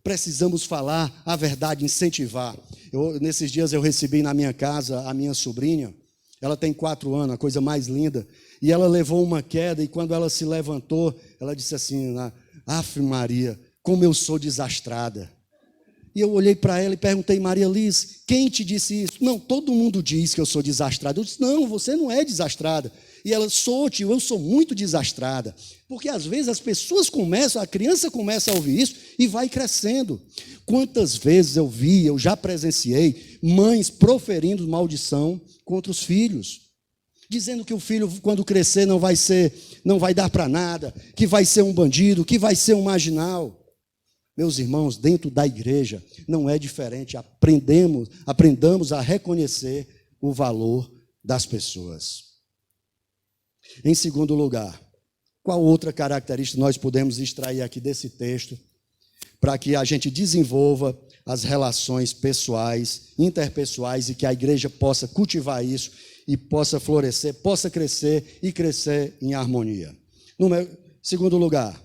precisamos falar a verdade, incentivar. Nesses dias eu recebi na minha casa a minha sobrinha, ela tem 4 anos, a coisa mais linda, e ela levou uma queda, e quando ela se levantou, ela disse assim, Ave Maria, como eu sou desastrada. E eu olhei para ela e perguntei, Maria Liz, quem te disse isso? Não, todo mundo diz que eu sou desastrada. Eu disse, não, você não é desastrada. E ela, sou, tio, eu sou muito desastrada. Porque às vezes as pessoas começam, a criança começa a ouvir isso e vai crescendo. Quantas vezes eu já presenciei mães proferindo maldição contra os filhos, dizendo que o filho, quando crescer, não vai dar para nada, que vai ser um bandido, que vai ser um marginal. Meus irmãos, dentro da igreja não é diferente. Aprendamos a reconhecer o valor das pessoas. Em segundo lugar, qual outra característica nós podemos extrair aqui desse texto para que a gente desenvolva as relações pessoais, interpessoais e que a igreja possa cultivar isso e possa florescer, possa crescer e crescer em harmonia? Segundo lugar,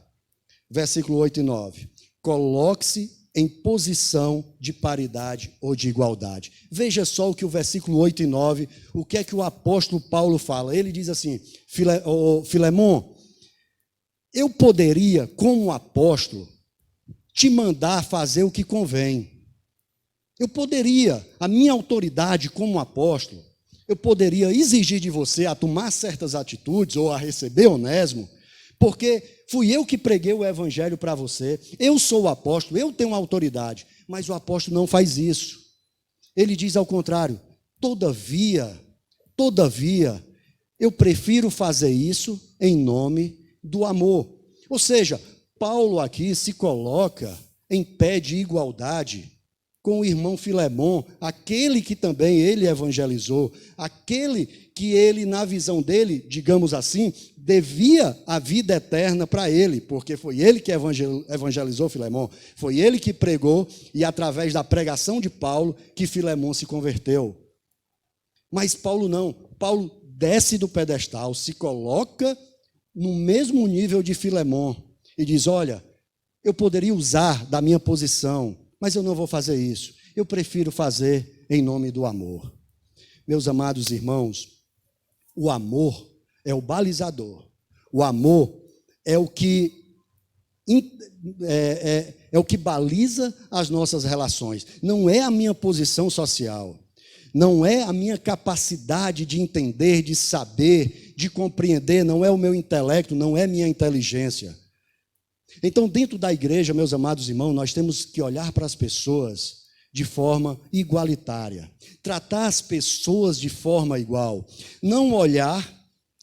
versículo 8 e 9. Coloque-se em posição de paridade ou de igualdade. Veja só o que o versículo 8 e 9, o que é que o apóstolo Paulo fala. Ele diz assim, Filemon, eu poderia, como apóstolo, te mandar fazer o que convém. Eu poderia, a minha autoridade como apóstolo, eu poderia exigir de você a tomar certas atitudes ou a receber Onésimo, porque fui eu que preguei o evangelho para você, eu sou o apóstolo, eu tenho autoridade, mas o apóstolo não faz isso. Ele diz ao contrário, todavia, eu prefiro fazer isso em nome do amor. Ou seja, Paulo aqui se coloca em pé de igualdade com o irmão Filemon, aquele que também ele evangelizou, aquele que ele, na visão dele, digamos assim, devia a vida eterna para ele, porque foi ele que evangelizou Filemon, foi ele que pregou, e através da pregação de Paulo, que Filemon se converteu. Mas Paulo não, Paulo desce do pedestal, se coloca no mesmo nível de Filemon, e diz, olha, eu poderia usar da minha posição, mas eu não vou fazer isso, eu prefiro fazer em nome do amor. Meus amados irmãos, o amor é o balizador, o amor é o que baliza as nossas relações, não é a minha posição social. Não é a minha capacidade de entender, de saber, de compreender, não é o meu intelecto, não é minha inteligência. Então, dentro da igreja, meus amados irmãos, nós temos que olhar para as pessoas de forma igualitária, tratar as pessoas de forma igual, não olhar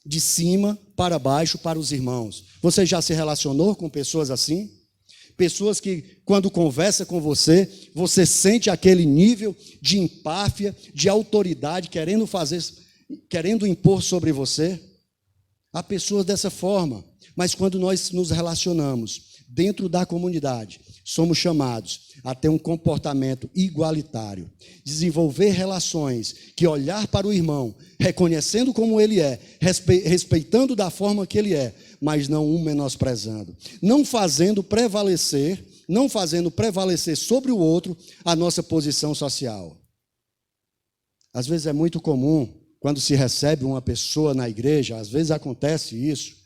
de cima para baixo para os irmãos. Você já se relacionou com pessoas assim? Pessoas que, quando conversa com você, você sente aquele nível de empáfia, de autoridade, querendo impor sobre você? Há pessoas dessa forma, mas quando nós nos relacionamos dentro da comunidade, somos chamados a ter um comportamento igualitário, desenvolver relações que olhar para o irmão, reconhecendo como ele é, respeitando da forma que ele é, mas não o menosprezando, não fazendo prevalecer sobre o outro a nossa posição social. Às vezes é muito comum, quando se recebe uma pessoa na igreja, às vezes acontece isso,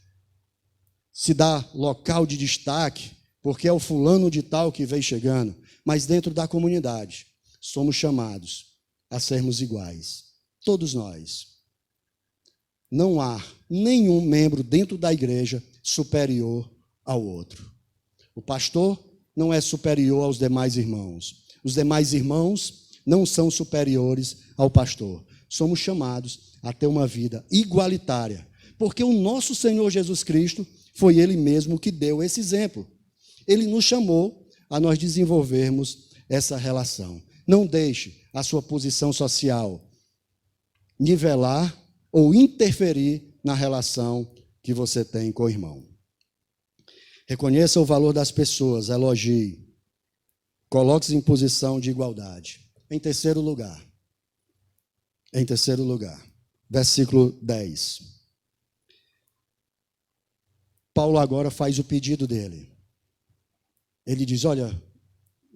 se dá local de destaque, porque é o fulano de tal que vem chegando, mas dentro da comunidade, somos chamados a sermos iguais, todos nós. Não há nenhum membro dentro da igreja superior ao outro. O pastor não é superior aos demais irmãos. Os demais irmãos não são superiores ao pastor. Somos chamados a ter uma vida igualitária, porque o nosso Senhor Jesus Cristo foi Ele mesmo que deu esse exemplo. Ele nos chamou a nós desenvolvermos essa relação. Não deixe a sua posição social nivelar ou interferir na relação que você tem com o irmão. Reconheça o valor das pessoas, elogie, coloque-se em posição de igualdade. Em terceiro lugar, versículo 10. Paulo agora faz o pedido dele. Ele diz, olha,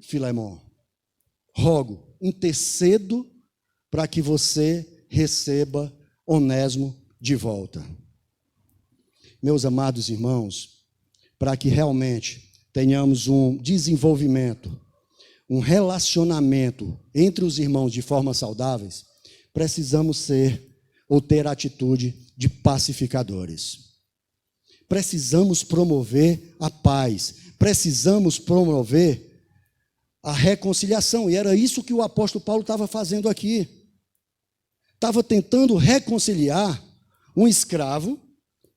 Filemon, rogo, intercedo para que você receba Onésimo de volta. Meus amados irmãos, para que realmente tenhamos um desenvolvimento, um relacionamento entre os irmãos de forma saudáveis, precisamos ser ou ter a atitude de pacificadores. Precisamos promover a paz, precisamos promover a reconciliação, e era isso que o apóstolo Paulo estava fazendo aqui. Estava tentando reconciliar um escravo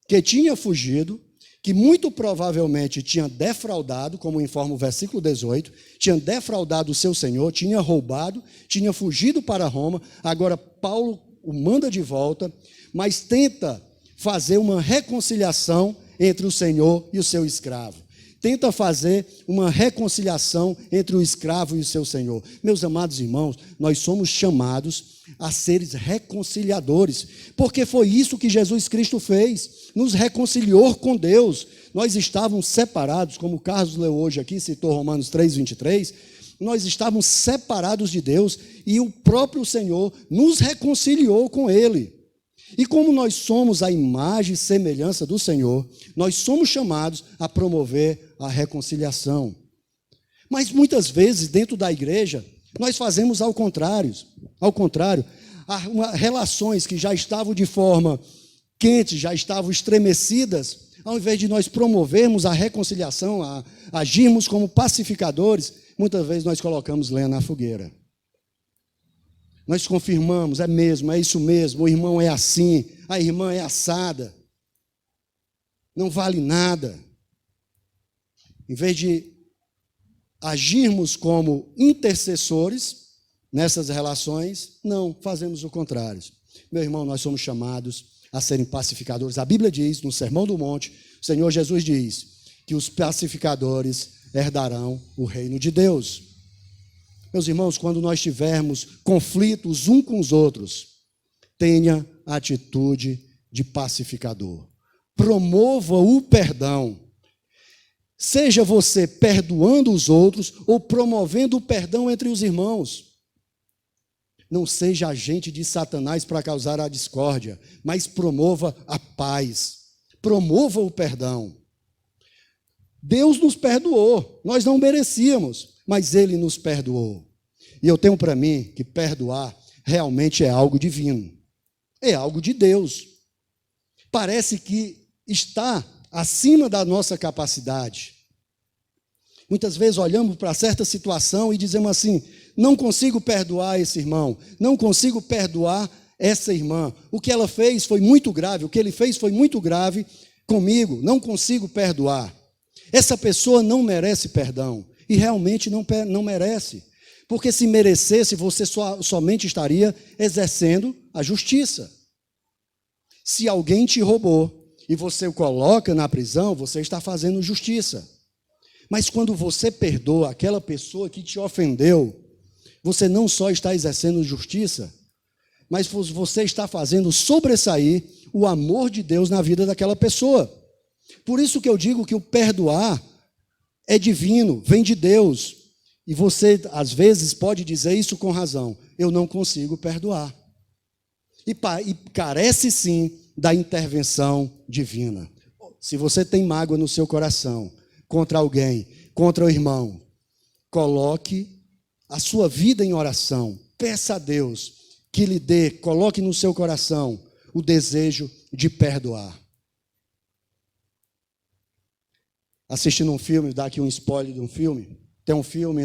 que tinha fugido, que muito provavelmente tinha defraudado, como informa o versículo 18, tinha defraudado o seu senhor, tinha roubado, tinha fugido para Roma, agora Paulo o manda de volta, mas tenta fazer uma reconciliação entre o senhor e o seu escravo. Tenta fazer uma reconciliação entre o escravo e o seu senhor. Meus amados irmãos, nós somos chamados a seres reconciliadores, porque foi isso que Jesus Cristo fez, nos reconciliou com Deus. Nós estávamos separados, como o Carlos leu hoje aqui, citou Romanos 3:23, nós estávamos separados de Deus e o próprio Senhor nos reconciliou com Ele. E como nós somos a imagem e semelhança do Senhor, nós somos chamados a promover a reconciliação. Mas muitas vezes, dentro da igreja, nós fazemos ao contrário. Relações que já estavam de forma quente, já estavam estremecidas, ao invés de nós promovermos a reconciliação, agirmos como pacificadores, muitas vezes nós colocamos lenha na fogueira. Nós confirmamos, é mesmo, é isso mesmo, o irmão é assim, a irmã é assada, não vale nada. Em vez de agirmos como intercessores nessas relações, não, fazemos o contrário. Meu irmão, nós somos chamados a serem pacificadores. A Bíblia diz, no Sermão do Monte, o Senhor Jesus diz que os pacificadores herdarão o reino de Deus. Meus irmãos, quando nós tivermos conflitos uns com os outros, tenha a atitude de pacificador. Promova o perdão. Seja você perdoando os outros ou promovendo o perdão entre os irmãos. Não seja agente de Satanás para causar a discórdia, mas promova a paz. Promova o perdão. Deus nos perdoou, nós não merecíamos, mas Ele nos perdoou. E eu tenho para mim que perdoar realmente é algo divino, é algo de Deus. Parece que está acima da nossa capacidade. Muitas vezes olhamos para certa situação e dizemos assim: não consigo perdoar esse irmão, não consigo perdoar essa irmã. O que ela fez foi muito grave, o que ele fez foi muito grave comigo, não consigo perdoar. Essa pessoa não merece perdão, e realmente não merece, porque se merecesse, você somente estaria exercendo a justiça. Se alguém te roubou e você o coloca na prisão, você está fazendo justiça. Mas quando você perdoa aquela pessoa que te ofendeu, você não só está exercendo justiça, mas você está fazendo sobressair o amor de Deus na vida daquela pessoa. Por isso que eu digo que o perdoar é divino, vem de Deus. E você, às vezes, pode dizer isso com razão: eu não consigo perdoar. E carece, sim, da intervenção divina. Se você tem mágoa no seu coração contra alguém, contra o irmão, coloque a sua vida em oração. Peça a Deus que lhe dê, coloque no seu coração o desejo de perdoar. Assistindo um filme, dar aqui um spoiler de um filme. Tem um filme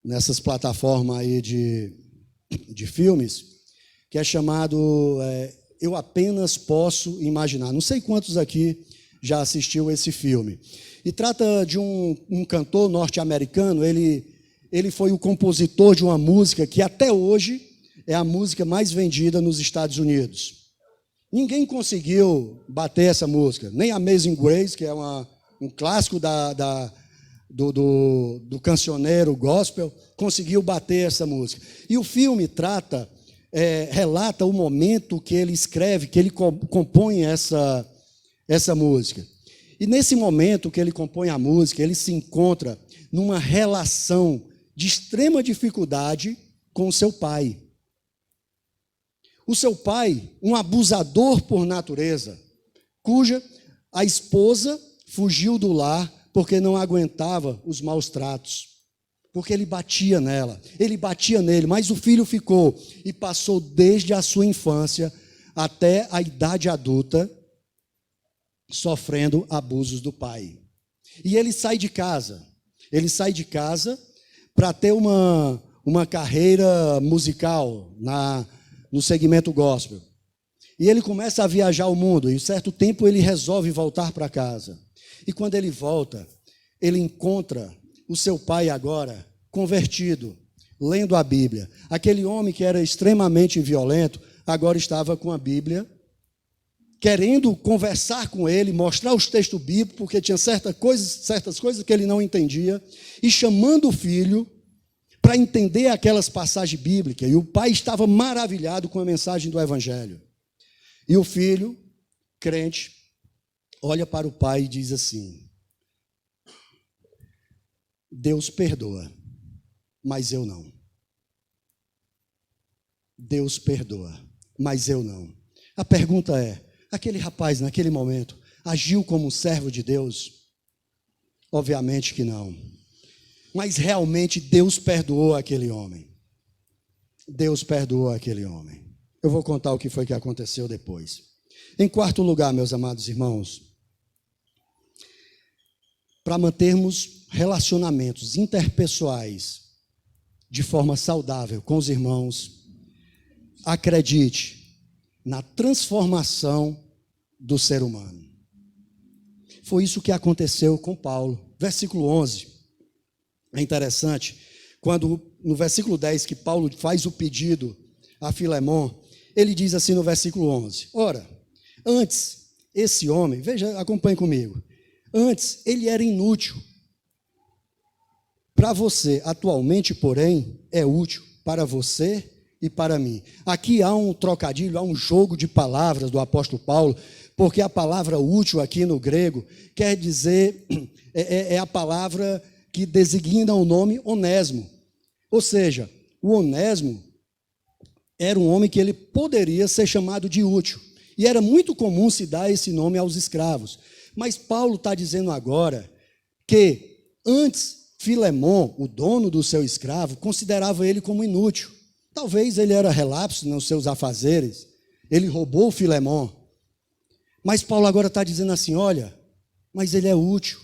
nessas plataformas aí de filmes, que é chamado Eu Apenas Posso Imaginar. Não sei quantos aqui já assistiu esse filme. E trata de um cantor norte-americano. Ele foi o compositor de uma música que até hoje é a música mais vendida nos Estados Unidos. Ninguém conseguiu bater essa música, nem Amazing Grace, que é um clássico do cancioneiro gospel, conseguiu bater essa música. E o filme relata o momento que ele escreve, que ele compõe essa música. E nesse momento que ele compõe a música, ele se encontra numa relação de extrema dificuldade com o seu pai. O seu pai, um abusador por natureza, cuja a esposa fugiu do lar porque não aguentava os maus tratos, porque ele batia nela, ele batia nele, mas o filho ficou e passou desde a sua infância até a idade adulta sofrendo abusos do pai. E ele sai de casa para ter uma carreira musical no segmento gospel. E ele começa a viajar o mundo, e certo tempo ele resolve voltar para casa. E quando ele volta, ele encontra o seu pai agora convertido, lendo a Bíblia. Aquele homem que era extremamente violento, agora estava com a Bíblia, querendo conversar com ele, mostrar os textos bíblicos, porque tinha certas coisas que ele não entendia, e chamando o filho para entender aquelas passagens bíblicas. E o pai estava maravilhado com a mensagem do Evangelho. E o filho, crente, olha para o pai e diz assim: Deus perdoa, mas eu não. Deus perdoa, mas eu não. A pergunta é: aquele rapaz, naquele momento, agiu como um servo de Deus? Obviamente que não. Mas realmente Deus perdoou aquele homem. Deus perdoou aquele homem. Eu vou contar o que foi que aconteceu depois. Em quarto lugar, meus amados irmãos, para mantermos relacionamentos interpessoais de forma saudável com os irmãos, acredite na transformação do ser humano. Foi isso que aconteceu com Paulo. Versículo 11. É interessante, quando no versículo 10 que Paulo faz o pedido a Filemon, ele diz assim no versículo 11: ora, antes esse homem, veja, acompanhe comigo, antes ele era inútil para você, atualmente, porém, é útil para você e para mim. Aqui há um trocadilho, há um jogo de palavras do apóstolo Paulo, porque a palavra útil aqui no grego quer dizer, é a palavra que designa o nome Onésimo. Ou seja, o Onésimo era um homem que ele poderia ser chamado de útil. E era muito comum se dar esse nome aos escravos. Mas Paulo está dizendo agora que antes Filemon, o dono do seu escravo, considerava ele como inútil. Talvez ele era relapso nos seus afazeres. Ele roubou Filemon. Mas Paulo agora está dizendo assim, olha, mas ele é útil.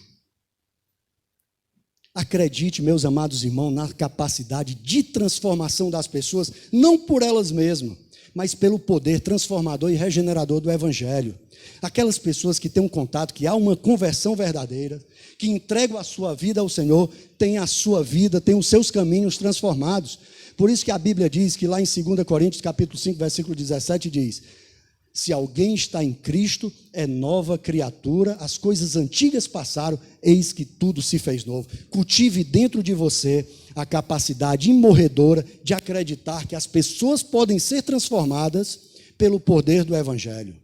Acredite, meus amados irmãos, na capacidade de transformação das pessoas, não por elas mesmas, mas pelo poder transformador e regenerador do Evangelho. Aquelas pessoas que têm um contato, que há uma conversão verdadeira, que entregam a sua vida ao Senhor, têm a sua vida, têm os seus caminhos transformados. Por isso que a Bíblia diz que lá em 2 Coríntios, capítulo 5, versículo 17, diz: se alguém está em Cristo, é nova criatura, as coisas antigas passaram, eis que tudo se fez novo. Cultive dentro de você a capacidade imorredora de acreditar que as pessoas podem ser transformadas pelo poder do Evangelho.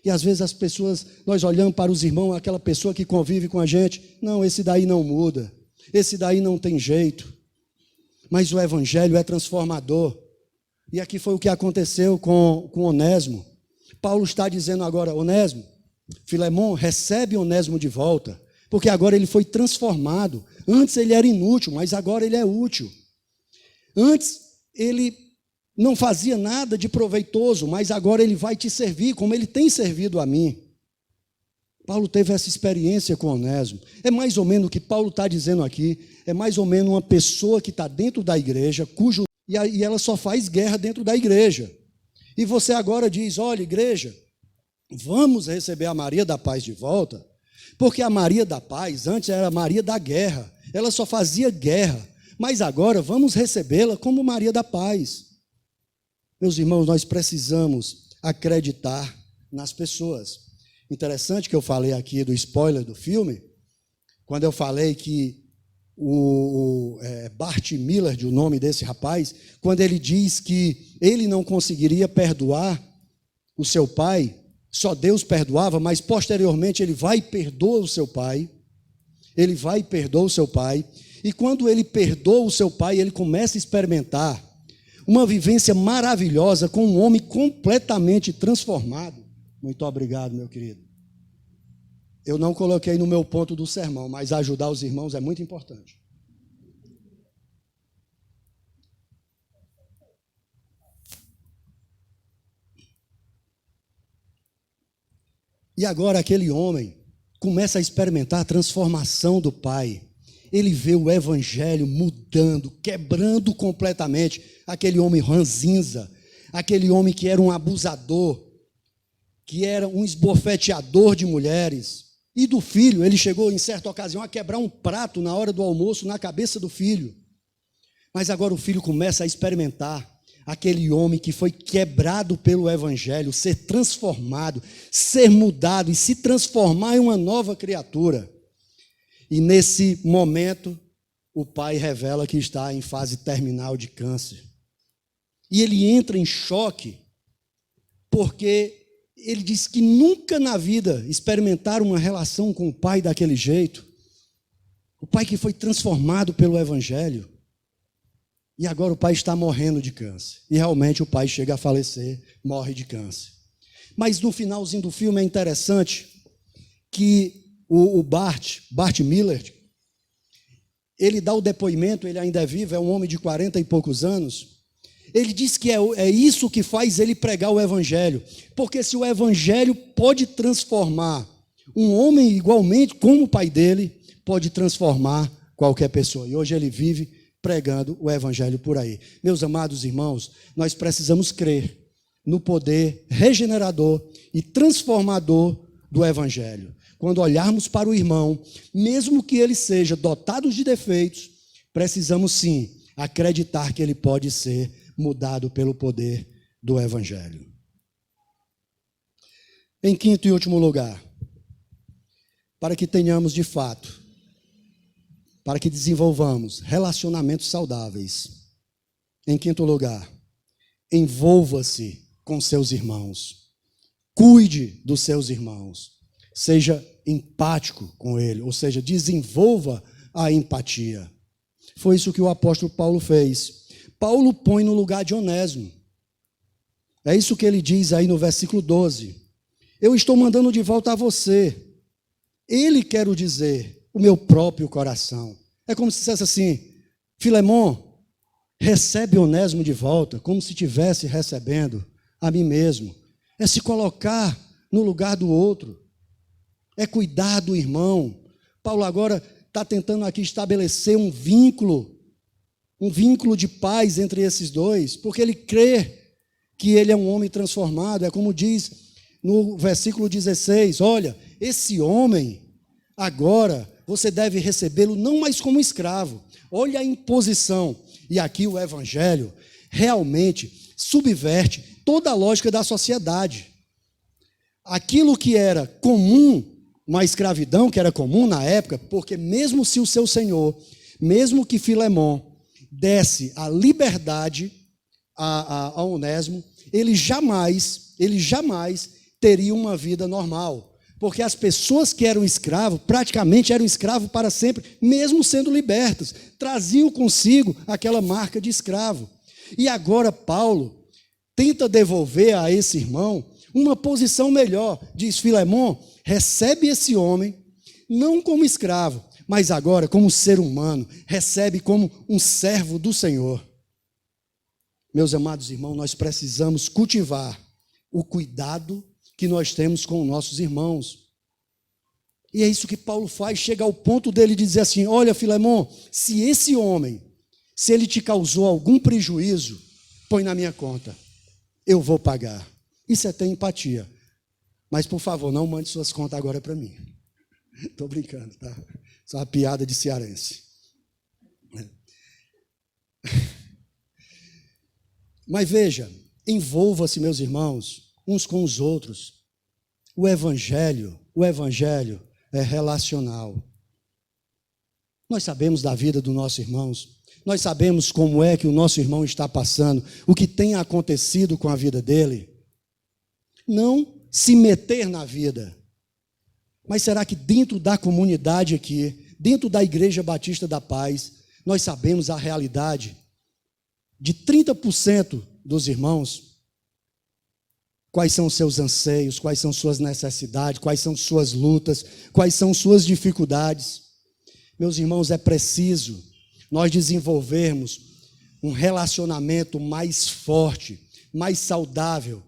E às vezes as pessoas, nós olhamos para os irmãos, aquela pessoa que convive com a gente, não, esse daí não muda, esse daí não tem jeito. Mas o Evangelho é transformador. E aqui foi o que aconteceu com Onésimo. Paulo está dizendo agora, Onésimo, Filemon, recebe Onésimo de volta, porque agora ele foi transformado. Antes ele era inútil, mas agora ele é útil. Antes ele não fazia nada de proveitoso, mas agora ele vai te servir, como ele tem servido a mim. Paulo teve essa experiência com Onésimo. É mais ou menos o que Paulo está dizendo aqui, é mais ou menos uma pessoa que está dentro da igreja, e ela só faz guerra dentro da igreja. E você agora diz, olha, igreja, vamos receber a Maria da Paz de volta, porque a Maria da Paz antes era a Maria da guerra, ela só fazia guerra, mas agora vamos recebê-la como Maria da Paz. Meus irmãos, nós precisamos acreditar nas pessoas. Interessante que eu falei aqui do spoiler do filme, quando eu falei que Bart Millard, o nome desse rapaz, quando ele diz que ele não conseguiria perdoar o seu pai, só Deus perdoava, mas posteriormente ele vai e perdoa o seu pai, e quando ele perdoa o seu pai, ele começa a experimentar uma vivência maravilhosa com um homem completamente transformado. Muito obrigado, meu querido. Eu não coloquei no meu ponto do sermão, mas ajudar os irmãos é muito importante. E agora aquele homem começa a experimentar a transformação do pai. Ele vê o Evangelho mudando, quebrando completamente aquele homem ranzinza, aquele homem que era um abusador, que era um esbofeteador de mulheres. E do filho, ele chegou em certa ocasião a quebrar um prato na hora do almoço na cabeça do filho. Mas agora o filho começa a experimentar aquele homem que foi quebrado pelo Evangelho, ser transformado, ser mudado e se transformar em uma nova criatura. E nesse momento, o pai revela que está em fase terminal de câncer. E ele entra em choque, porque ele diz que nunca na vida experimentaram uma relação com o pai daquele jeito. O pai que foi transformado pelo Evangelho. E agora o pai está morrendo de câncer. E realmente o pai chega a falecer, morre de câncer. Mas no finalzinho do filme é interessante que o Bart Millard, ele dá o depoimento, ele ainda é vivo, é um homem de 40 e poucos anos. Ele diz que é isso que faz ele pregar o Evangelho. Porque se o Evangelho pode transformar um homem igualmente como o pai dele, pode transformar qualquer pessoa. E hoje ele vive pregando o Evangelho por aí. Meus amados irmãos, nós precisamos crer no poder regenerador e transformador do Evangelho. Quando olharmos para o irmão, mesmo que ele seja dotado de defeitos, precisamos sim acreditar que ele pode ser mudado pelo poder do Evangelho. Em quinto e último lugar, para que tenhamos de fato, para que desenvolvamos relacionamentos saudáveis. Em quinto lugar, envolva-se com seus irmãos. Cuide dos seus irmãos. Seja empático com ele, ou seja, desenvolva a empatia. Foi isso que o apóstolo Paulo fez. Paulo põe no lugar de Onésimo. É isso que ele diz aí no versículo 12. Eu estou mandando de volta a você. Ele, quero dizer, o meu próprio coração. É como se dissesse assim: Filemon, recebe Onésimo de volta, como se estivesse recebendo a mim mesmo. É se colocar no lugar do outro. É cuidar do irmão. Paulo agora está tentando aqui estabelecer um vínculo de paz entre esses dois, porque ele crê que ele é um homem transformado. É como diz no versículo 16, olha, esse homem, agora, você deve recebê-lo não mais como escravo. Olha a imposição. E aqui o evangelho realmente subverte toda a lógica da sociedade. Aquilo que era comum, uma escravidão que era comum na época, porque mesmo se o seu senhor, mesmo que Filemon desse a liberdade a Onésimo, ele jamais teria uma vida normal. Porque as pessoas que eram escravos, praticamente eram escravos para sempre, mesmo sendo libertos. Traziam consigo aquela marca de escravo. E agora Paulo tenta devolver a esse irmão uma posição melhor. Diz: Filemon, recebe esse homem, não como escravo, mas agora como ser humano, recebe como um servo do Senhor. Meus amados irmãos, nós precisamos cultivar o cuidado que nós temos com nossos irmãos. E é isso que Paulo faz, chega ao ponto dele dizer assim: olha, Filemon, se esse homem, se ele te causou algum prejuízo, põe na minha conta, eu vou pagar. Isso é ter empatia. Mas, por favor, não mande suas contas agora para mim. Estou brincando, tá? Isso é uma piada de cearense. Mas veja, envolva-se, meus irmãos, uns com os outros. O evangelho é relacional. Nós sabemos da vida dos nossos irmãos. Nós sabemos como é que o nosso irmão está passando, o que tem acontecido com a vida dele. Não se meter na vida. Mas será que dentro da comunidade aqui, dentro da Igreja Batista da Paz, nós sabemos a realidade de 30% dos irmãos? Quais são os seus anseios, quais são suas necessidades, quais são suas lutas, quais são suas dificuldades? Meus irmãos, é preciso nós desenvolvermos um relacionamento mais forte, mais saudável,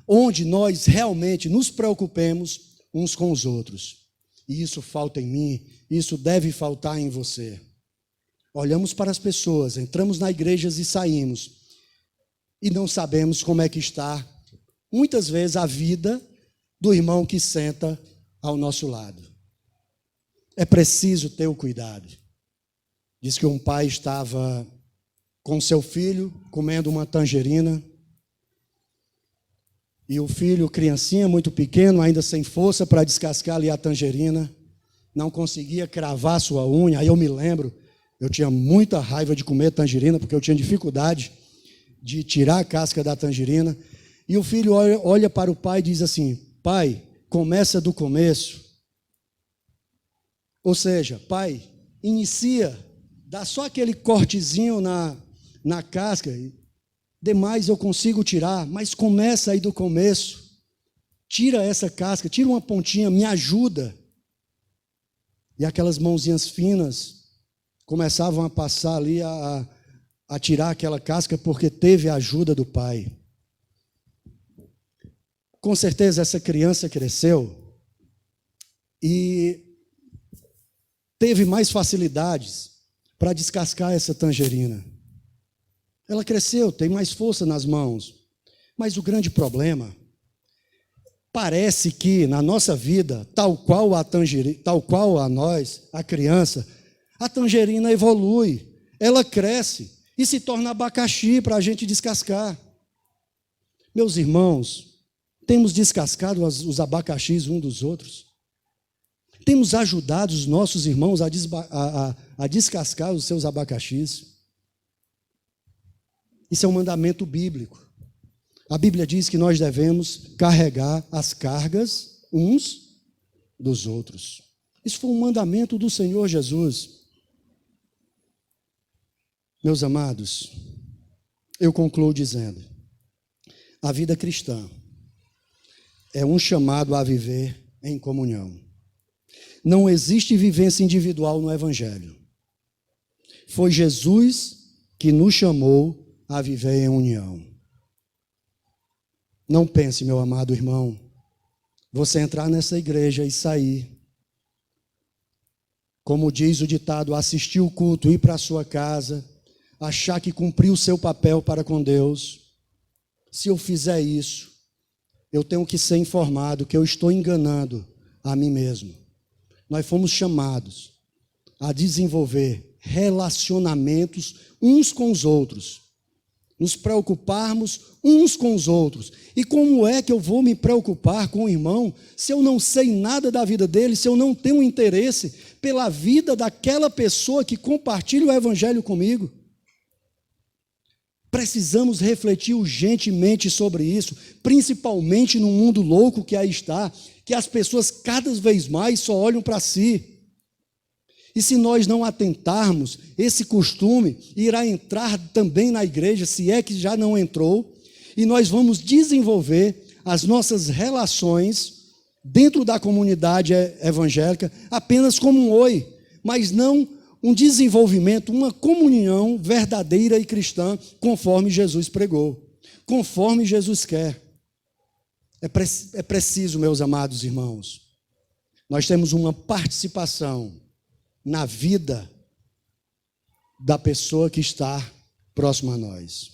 onde nós realmente nos preocupemos uns com os outros. E isso falta em mim, isso deve faltar em você. Olhamos para as pessoas, entramos na igreja e saímos, e não sabemos como é que está, muitas vezes, a vida do irmão que senta ao nosso lado. É preciso ter o cuidado. Diz que um pai estava com seu filho comendo uma tangerina, e o filho, criancinha, muito pequeno, ainda sem força para descascar ali a tangerina, não conseguia cravar sua unha. Aí eu me lembro, eu tinha muita raiva de comer tangerina, porque eu tinha dificuldade de tirar a casca da tangerina. E o filho olha para o pai e diz assim: pai, começa do começo. Ou seja, pai, inicia, dá só aquele cortezinho na casca, demais eu consigo tirar, mas começa aí do começo. Tira essa casca, tira uma pontinha, me ajuda. E aquelas mãozinhas finas começavam a passar ali a tirar aquela casca, porque teve a ajuda do pai. Com certeza essa criança cresceu e teve mais facilidades para descascar essa tangerina. Ela cresceu, tem mais força nas mãos. Mas o grande problema, parece que na nossa vida, tal qual a nós, a criança, a tangerina evolui, ela cresce e se torna abacaxi para a gente descascar. Meus irmãos, temos descascado os abacaxis uns dos outros? Temos ajudado os nossos irmãos a descascar os seus abacaxis? Isso é um mandamento bíblico. A Bíblia diz que nós devemos carregar as cargas uns dos outros. Isso foi um mandamento do Senhor Jesus. Meus amados, eu concluo dizendo: a vida cristã é um chamado a viver em comunhão. Não existe vivência individual no Evangelho. Foi Jesus que nos chamou a viver em união. Não pense, meu amado irmão, você entrar nessa igreja e sair, como diz o ditado, assistir o culto, ir para a sua casa, achar que cumpriu o seu papel para com Deus. Se eu fizer isso, eu tenho que ser informado que eu estou enganando a mim mesmo. Nós fomos chamados a desenvolver relacionamentos uns com os outros, nos preocuparmos uns com os outros. E como é que eu vou me preocupar com o irmão se eu não sei nada da vida dele, se eu não tenho interesse pela vida daquela pessoa que compartilha o evangelho comigo? Precisamos refletir urgentemente sobre isso, principalmente no mundo louco que aí está, que as pessoas cada vez mais só olham para si. E se nós não atentarmos, esse costume irá entrar também na igreja, se é que já não entrou, e nós vamos desenvolver as nossas relações dentro da comunidade evangélica apenas como um oi, mas não um desenvolvimento, uma comunhão verdadeira e cristã, conforme Jesus pregou, conforme Jesus quer. É preciso, meus amados irmãos, nós temos uma participação na vida da pessoa que está próxima a nós.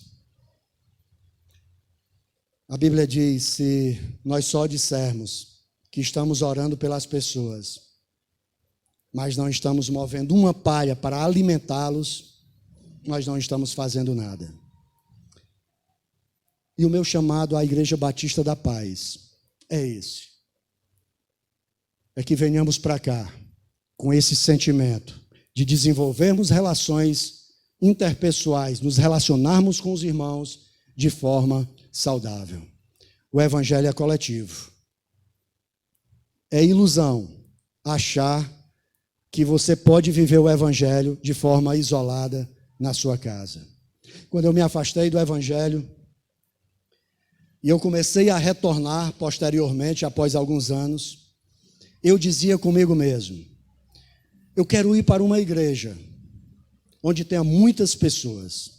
A Bíblia diz, se nós só dissermos que estamos orando pelas pessoas, mas não estamos movendo uma palha para alimentá-los, nós não estamos fazendo nada. E o meu chamado à Igreja Batista da Paz é esse. É que venhamos para cá com esse sentimento de desenvolvermos relações interpessoais, nos relacionarmos com os irmãos de forma saudável. O evangelho é coletivo. É ilusão achar que você pode viver o evangelho de forma isolada na sua casa. Quando eu me afastei do evangelho e eu comecei a retornar posteriormente, após alguns anos, eu dizia comigo mesmo, eu quero ir para uma igreja onde tenha muitas pessoas,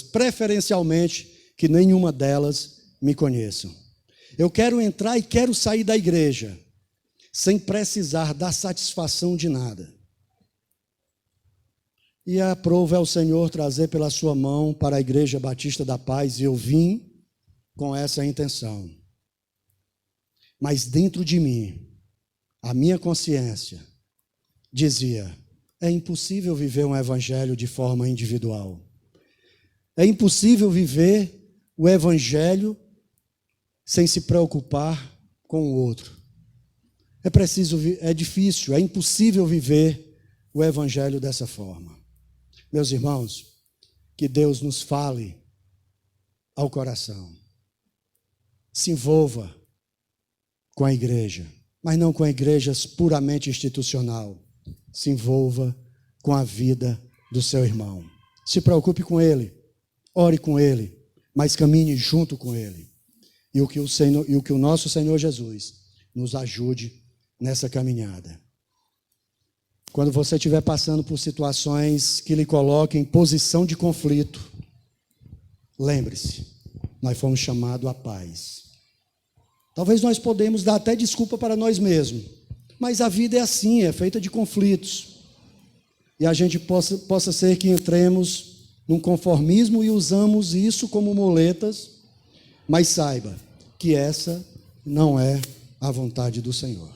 preferencialmente que nenhuma delas me conheçam. Eu quero entrar e quero sair da igreja sem precisar dar satisfação de nada. E aprove ao Senhor trazer pela sua mão para a Igreja Batista da Paz, e eu vim com essa intenção. Mas dentro de mim, a minha consciência dizia, é impossível viver um evangelho de forma individual. É impossível viver o evangelho sem se preocupar com o outro. É difícil, é impossível viver o evangelho dessa forma. Meus irmãos, que Deus nos fale ao coração. Se envolva com a igreja, mas não com igrejas puramente institucional. Se envolva com a vida do seu irmão. Se preocupe com ele, ore com ele, mas caminhe junto com ele. E o que o nosso Senhor Jesus nos ajude nessa caminhada. Quando você estiver passando por situações que lhe coloquem em posição de conflito, lembre-se, nós fomos chamados à paz. Talvez nós podemos dar até desculpa para nós mesmos, mas a vida é assim, é feita de conflitos. E a gente possa ser que entremos num conformismo e usamos isso como muletas, mas saiba que essa não é a vontade do Senhor.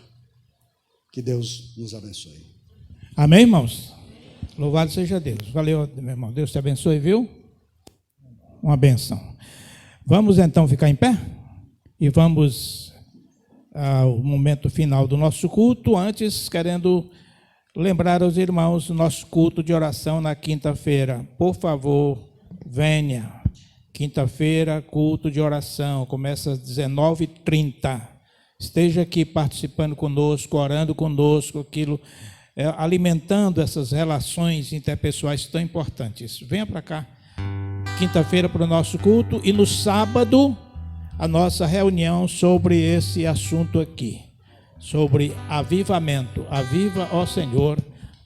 Que Deus nos abençoe. Amém, irmãos? Louvado seja Deus. Valeu, meu irmão. Deus te abençoe, viu? Uma benção. Vamos então ficar em pé? E vamos ao momento final do nosso culto. Antes, querendo lembrar aos irmãos o nosso culto de oração na quinta-feira. Por favor, venha. Quinta-feira, culto de oração. Começa às 19h30. Esteja aqui participando conosco, orando conosco, alimentando essas relações interpessoais tão importantes. Venha para cá, quinta-feira, para o nosso culto, e no sábado, a nossa reunião sobre esse assunto aqui, sobre avivamento. Aviva, ó Senhor,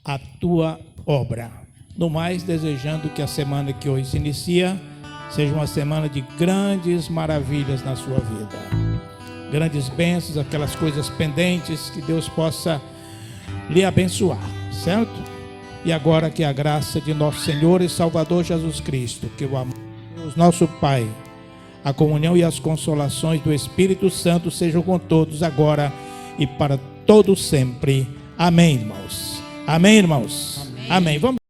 a tua obra. No mais, desejando que a semana que hoje se inicia seja uma semana de grandes maravilhas na sua vida. Grandes bênçãos, aquelas coisas pendentes, que Deus possa lhe abençoar, certo? E agora que a graça de nosso Senhor e Salvador Jesus Cristo, que o amor de Deus, nosso Pai, a comunhão e as consolações do Espírito Santo sejam com todos agora e para todos sempre. Amém, irmãos. Amém, irmãos. Amém. Vamos